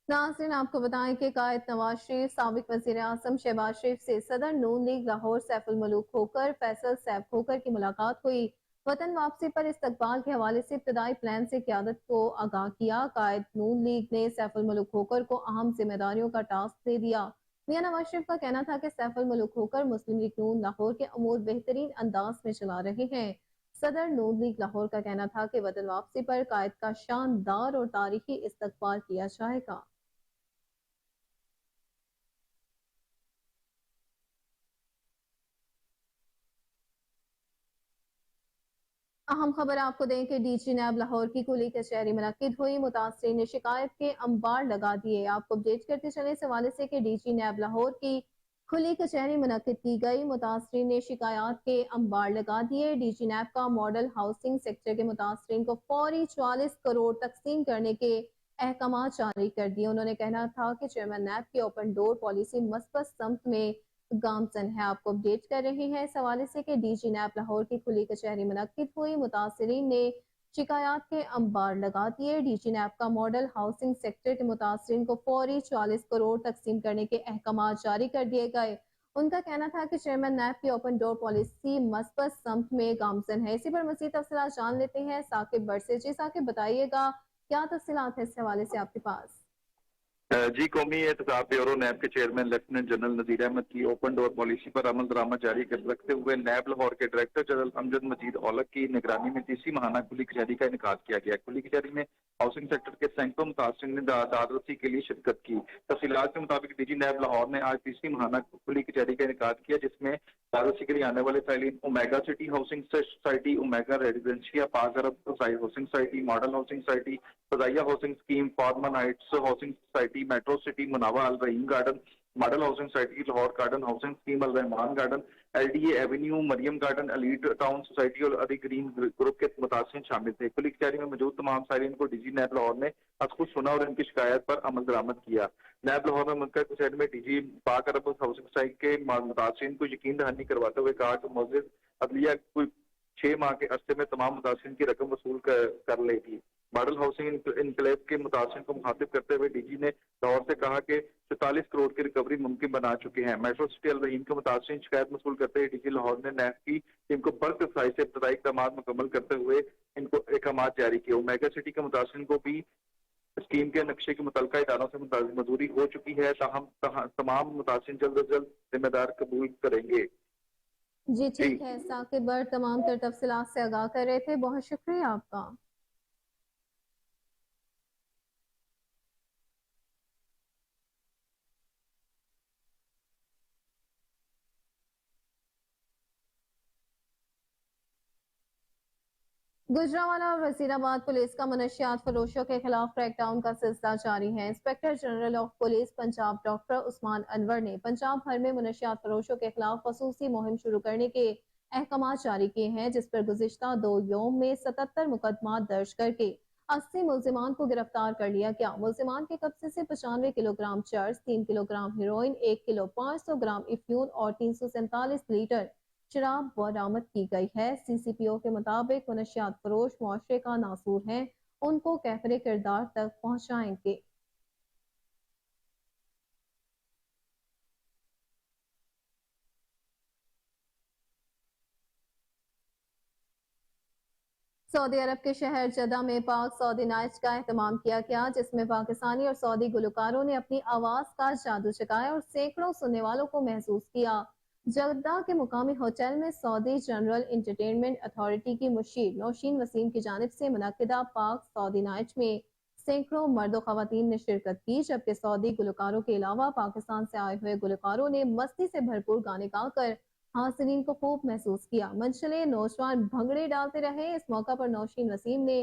नाज़रीन, आपको बताएं कि कायद नवाज शरीफ साबिक वज़ीर आज़म शहबाज शरीफ से सदर नून लीग लाहौर सैफुल मलूक खोकर फैसल सैफ खोकर की मुलाकात हुई। वतन वापसी पर इस्तकबाल के हवाले से इब्तदाई प्लान से क़यादत को आगाह किया। कायद नून लीग ने सैफुल मलूक खोकर को अहम जिम्मेदारियों का टास्क दे दिया। मियां नवाज शरीफ का कहना था कि सैफुल मलूक खोकर मुस्लिम लीग नून लाहौर के अमूर बेहतरीन अंदाज में चला रहे हैं। सदर नून लीग लाहौर का कहना था कि वतन वापसी पर कायद का शानदार और तारीखी इस्तकबाल किया जाएगा। अहम खबर आपको दें कि DG नैब लाहौर की कुली कचहरी मुनक्किद हुई। मुतासरीन ने शिकायत के अंबार लगा दिए। आपको अपडेट करते चले इस हवाले से कि DG नैब लाहौर की खुली कचहरी मुनक्किद की गई। मुतासरीन ने शिकायत के अंबार लगा दिए। DG नैब का मॉडल हाउसिंग सेक्टर के मुतासरीन को फौरी 44 करोड़ तकसीम करने के अहकाम जारी कर दिए। उन्होंने कहना था कि चेयरमैन नैब की ओपन डोर पॉलिसी मस्बत समत में गामजन है। आपको अपडेट कर रहे हैं इस हवाले से कि DG नैब लाहौर की खुली कचहरी मुनक्किद हुई। मुतासरीन ने शिकायत के अंबार लगा दिए। DG नैब का मॉडल हाउसिंग सेक्टर के मुतासरीन को फौरी 44 करोड़ तकसीम करने के अहकाम जारी कर दिए गए। उनका कहना था कि चेयरमैन नैब की ओपन डोर पॉलिसी मस्बत समत में गामजन है। इसी पर मज़ीद तफसीलात जान लेते हैं साकिब भट्ट से। जी साकिब, बताइएगा क्या तफसीलात है इस हवाले से आपके पास? जी, कौमी एहतसाब ब्यूरो नैब के chairman lieutenant general Nazir Ahmad की ओपन डोर पॉलिसी पर अमल दरामद जारी रखते हुए नैब लाहौर के डायरेक्टर जनरल अमजद मजीद औलख की निगरानी में तीसरी माहाना खुली कचहरी का इनेकाद किया गया। खुली कचहरी में हाउसिंग सेक्टर के सैकड़ों मुतासरीन ने दादरसी के लिए शिरकत की। तफसीलात के मुताबिक DG नैब लाहौर ने आज तीसरी माहाना खुली कचहरी का इनेकाद किया, जिसमें दादरसी के लिए आने वाले साइलिन omega city housing society, omega residencia, Pak Arab housing society, model housing society, Fazaia housing scheme, Forman heights housing society, metro city मुनावा Al Rahim garden, model housing society Lahore garden, housing scheme Al Rahman garden, LDA avenue, Mariam garden, elite town society और अधिक green group के मुतासरीन शामिल थे। खुली कचहरी में मौजूद तमाम साइलिन को DG नैब लाहौर ने खुद सुना और इनकी शिकायत पर अमल दरामद किया। नैब लाहौर में मुनक़िद कचहरी में DG पाक अरब हाउसिंग सोसाइटी के मुतासरीन को यकीन दहानी करवाते हुए कहा कि मौजूद अदलिया कोई 6 माह के अरसे में तमाम मुतासिरीन की रकम वसूल कर लेगी। मॉडल हाउसिंग इनकलेव के मुतासिरीन को मुखातिब करते हुए डीजी ने लाहौर से कहा कि 44 करोड़ की रिकवरी मुमकिन बना चुके हैं। मेट्रो सिटी अल रहीम के मुतासिरीन शिकायत वसूल करते हुए डीजी लाहौर ने नैफ की टीम को बल्क अफसाई से इब्तदाई इक़दाम मुकम्मल करते हुए इनको अहकाम जारी किए। ओमेगा सिटी के मुतासिरीन को भी स्कीम के नक्शे के मुतल्लिका इदारों से मंजूरी हो चुकी है, ताहम तमाम मुतासिरीन जल्द अज जल्द जिम्मेदार कबूल करेंगे। जी ठीक है, साकिब बर तमाम तर तफसीलात से आगाह कर रहे थे, बहुत शुक्रिया आपका। गुजरांवाला और वजीराबाद पुलिस का मनशियात फरोशों के खिलाफ क्रैकडाउन का सिलसिला जारी है। Inspector general of police Punjab doctor Usman Anwar ने पंजाब भर में मनशियात फरोशों के खिलाफ खसूसी मुहिम शुरू करने के अहकाम जारी किए हैं, जिस पर गुज़िश्ता 2 योम में 77 मुकदमा दर्ज करके 80 मुल्जिमान को गिरफ्तार कर लिया गया। मुल्जिमान के कब्जे से 95 kilogram cheers, 3 kilogram heroine, 1 kilo 500 ग्राम इफ्यून और 347 लीटर शराब बरामद की गई है। CCPO के मुताबिक मनशियात फरोश मुआशरे का नासूर हैं, उनको कैफरे किरदार तक पहुंचाएंगे। सऊदी अरब के शहर जद्दा में पाक सऊदी नाइट्स का एहतमाम किया गया, जिसमें पाकिस्तानी और सऊदी गुलकारों ने अपनी आवाज का जादू चकाया और सैकड़ों सुनने वालों को महसूस किया। जद्दा के मुकामी होटल में सऊदी जनरल एंटरटेनमेंट अथॉरिटी की मुशीर नौशीन वसीम की जानिब से मुनक्किदा पाक सऊदी नाइट में सैकड़ों मर्द और खवातीन ने शिरकत की, जबकि सऊदी गुलकारों के अलावा पाकिस्तान से आए हुए गुलकारों ने मस्ती से भरपूर गाने गाकर हाज़रीन को खूब महसूस किया। मंचले नौजवान भंगड़े डालते रहे। इस मौका पर नौशीन वसीम ने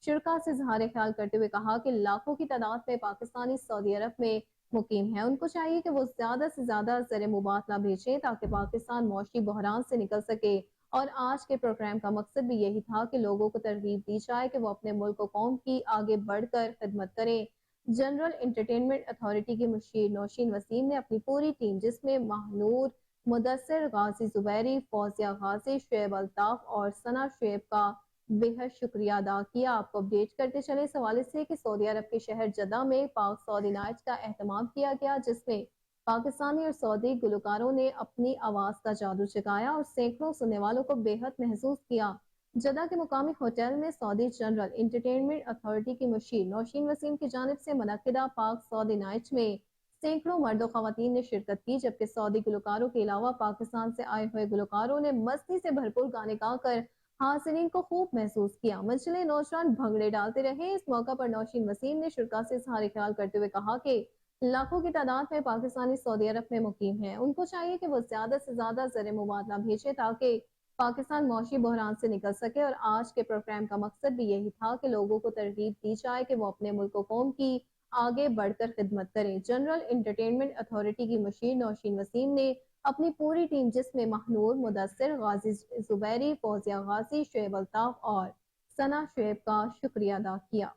शिरका से इज़हार ख्याल करते हुए कहा कि लाखों की तादाद में पाकिस्तानी सऊदी अरब में मुकीम है, उनको चाहिए कि वो ज्यादा से ज्यादा ज़र मुबादला भेजें ताकि पाकिस्तान मौशी बहरान से निकल सके। और आज के प्रोग्राम का मकसद भी यही था कि लोगों को तरगीब दी जाए कि वो अपने मुल्क और कौम की आगे बढ़कर खिदमत करें। जनरल एंटरटेनमेंट अथॉरिटी की मुशीर नौशीन वसीम ने अपनी पूरी टीम, जिसमें महानूर, मुदस्सिर, गाजी जुबैरी, फौजिया गाजी, शुएब अल्ताफ और सना शुएब का बेहद शुक्रिया अदा किया। आपको अपडेट करते चले इस हवाले से कि सऊदी अरब के शहर जद्दा में पाक सऊदी नाइट्स का एहतमाम किया गया, जिसमें पाकिस्तानी और सऊदी गुलकारों ने अपनी आवाज का जादू चकाया और सैकड़ों सुनने वालों को बेहद महसूस किया। जद्दा के मुकामी होटल में सऊदी जनरल एंटरटेनमेंट अथॉरिटी की मुशीर नौशीन वसीम की जानिब से मुनक्किदा पाक सऊदी नाइट्स में सैकड़ों मर्द और खवातीन ने शिरकत की, जबकि सऊदी गुलकारों के अलावा पाकिस्तान से आए हुए गुलकारों ने मस्ती से भरपूर गाने गाकर हाज़रीन को खूब महसूस किया। मंचले नौजवान भंगड़े डालते रहे। इस मौका पर नौशीन वसीम ने शिरका से इज़हार ख्याल करते हुए कहा कि लाखों की तादाद में पाकिस्तानी सऊदी अरब में मुकीम हैं, उनको चाहिए कि वो ज्यादा से ज्यादा ज़र मुबादला भेजे ताकि पाकिस्तान मौशी बहरान से निकल सके। और आज के प्रोग्राम का मकसद भी यही था कि लोगों को तरगीब दी जाए कि वो अपने मुल्क और कौम की आगे बढ़कर खिदमत करें। जनरल एंटरटेनमेंट अथॉरिटी की मुशीर नौशीन वसीम ने अपनी पूरी टीम, जिसमें महनूर, मुदस्सिर, गाजी जुबैरी, फौजिया गाजी, शुएब अल्ताफ और सना शुएब का शुक्रिया अदा किया।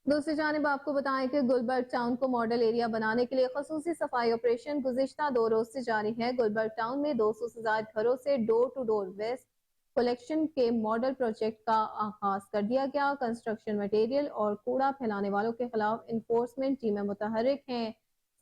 दूसरी जानिब आपको बताएं कि गुलबर्ग टाउन को मॉडल एरिया बनाने के लिए खसूसी सफाई ऑपरेशन गुज़िश्ता 2 रोज से जारी है। गुलबर्ग टाउन में 200 से ज्यादा घरों से door to door waste collection के मॉडल प्रोजेक्ट का आगाज कर दिया गया। कंस्ट्रक्शन मटेरियल और कूड़ा फैलाने वालों के खिलाफ इन्फोर्समेंट टीमें मुतहर्रिक हैं।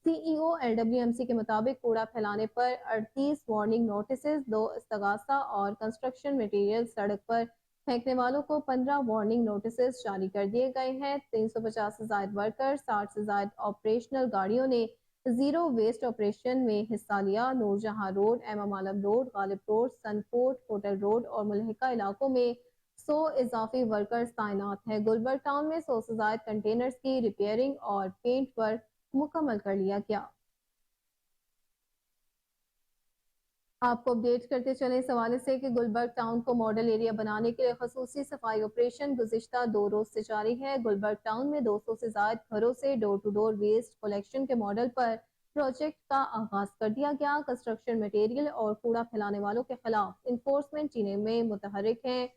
CEO LWMC के मुताबिक कूड़ा फैलाने पर 38 वार्निंग नोटिस, 2 इस्तगासा और कंस्ट्रक्शन मटेरियल सड़क पर फेंकने वालों को 15 वार्निंग नोटिस जारी कर दिए गए हैं। 350 से ज्यादा वर्कर, 60 से ज्यादा ऑपरेशनल गाड़ियों ने जीरो वेस्ट ऑपरेशन में हिस्सा लिया। Noorjahan road, MM Alam road, Ghalib road, सनकोट, होटल रोड और मुल्हिका इलाकों में 100 इजाफी वर्कर्स तैनात हैं। गुलबर्ग टाउन में 100 से ज्यादा कंटेनर्स की रिपेयरिंग और पेंट वर्क मुकम्मल कर लिया गया। आपको अपडेट करते चले इस हवाले से कि गुलबर्ग टाउन को मॉडल एरिया बनाने के लिए खसूसी सफाई ऑपरेशन गुज़िश्ता 2 रोज से जारी है। गुलबर्ग टाउन में 200 से ज्यादा घरों से door to door waste collection के मॉडल पर प्रोजेक्ट का आगाज कर दिया गया। कंस्ट्रक्शन मटेरियल और कूड़ा फैलाने वालों के खिलाफ इन्फोर्समेंट टीमें मुतहर्रिक हैं।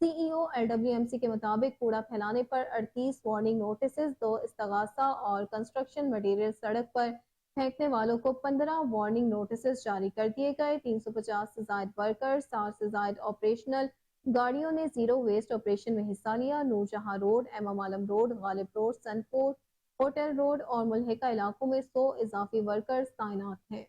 CEO LWMC के मुताबिक कूड़ा फैलाने पर 38 वार्निंग नोटिस, 2 इस्तगासा और कंस्ट्रक्शन मटेरियल सड़क पर फेंकने वालों को 15 वार्निंग नोटिस जारी कर दिए गए। 350 से ज्यादा वर्कर, 60 से ज्यादा ऑपरेशनल गाड़ियों ने जीरो वेस्ट ऑपरेशन में हिस्सा लिया। Noorjahan road, Imam Alam road, Ghalib road, सनपुर, होटल रोड और मुल्हिका इलाकों में 100 इजाफी वर्कर्स तैनात हैं।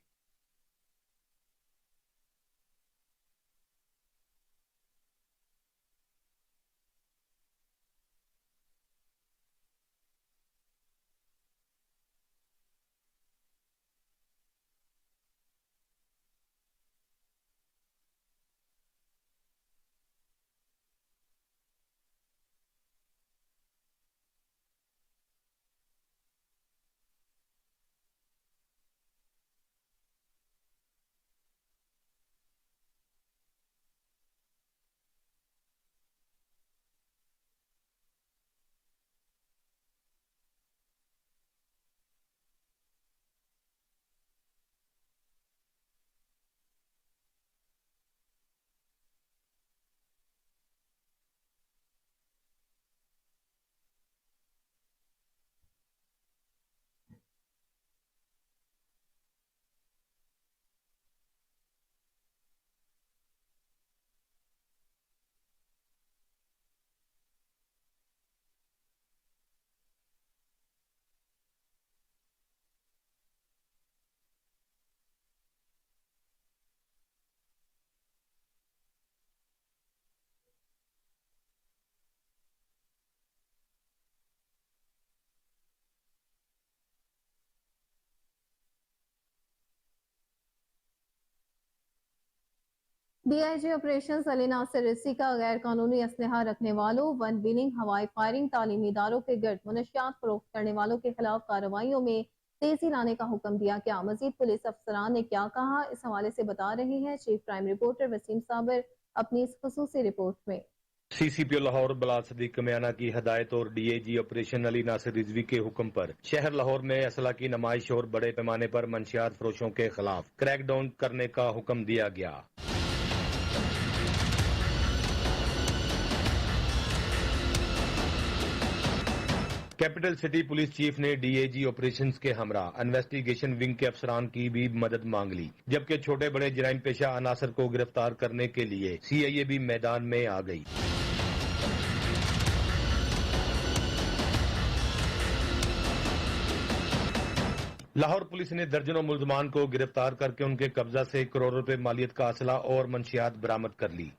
डीआईजी ऑपरेशंस अली नासिर रिसी का गैर कानूनी असलहा रखने वालों, वन बिलिंग, हवाई फायरिंग, तालीमी इदारों के गिर्द मुनशियात फरोख्त करने वालों के खिलाफ कार्रवाइयों में तेजी लाने का हुक्म दिया गया। मजीद पुलिस अफसरान ने क्या कहा, इस हवाले से बता रहे हैं chief crime reporter Waseem Sabir अपनी इस खुसूसी रिपोर्ट में। सीसीपी लाहौर बिलाल सदीक कमियाना की हदायत और डीएजी ऑपरेशन अली नासिर रिजवी के हुक्म पर शहर लाहौर में असला की नमाइश और बड़े पैमाने पर मंशियात फरोशों के खिलाफ क्रैकडाउन करने का हुक्म दिया गया। कैपिटल सिटी पुलिस चीफ ने डीएजी ऑपरेशंस के हमरा इन्वेस्टिगेशन विंग के अफसरान की भी मदद मांग ली, जबकि छोटे बड़े जराइम पेशा अनासर को गिरफ्तार करने के लिए सीआईए भी मैदान में आ गई। लाहौर पुलिस ने दर्जनों मुल्जमान को गिरफ्तार करके उनके कब्जा से करोड़ों रुपए मालियत का असला और मंशियात बरामद कर ली।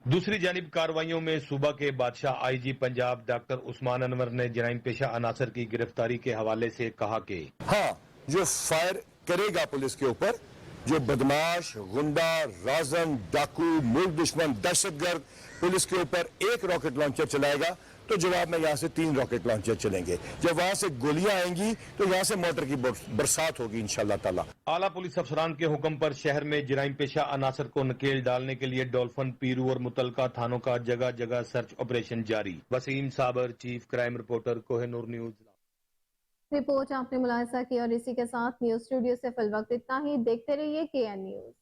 दूसरी जानिब कार्रवाइयों में सूबा के बादशाह आईजी पंजाब डॉक्टर उस्मान अनवर ने जराइम पेशा अनासर की गिरफ्तारी के हवाले से कहा कि हाँ, जो फायर करेगा पुलिस के ऊपर, जो बदमाश, गुंडा, राजन, डाकू, मुल्क दुश्मन, दहशतगर्द पुलिस के ऊपर एक रॉकेट लॉन्चर चलाएगा तो जवाब में यहाँ से 3 रॉकेट लॉन्चर चलेंगे। जब वहां से गोलियां आएंगी तो यहाँ से मोटर की बरसात होगी इंशाल्लाह ताला। आला पुलिस अफसरान के हुक्म पर शहर में जराइम पेशा अनासर को नकेल डालने के लिए डॉल्फिन, पीरू और मुतलका थानों का जगह जगह सर्च ऑपरेशन जारी। वसीम साबर, chief crime reporter, Kohinoor news. Report आपने मुलाहिजा की और इसी के साथ न्यूज स्टूडियो से फिल वक्त इतना ही। देखते रहिए KN न्यूज।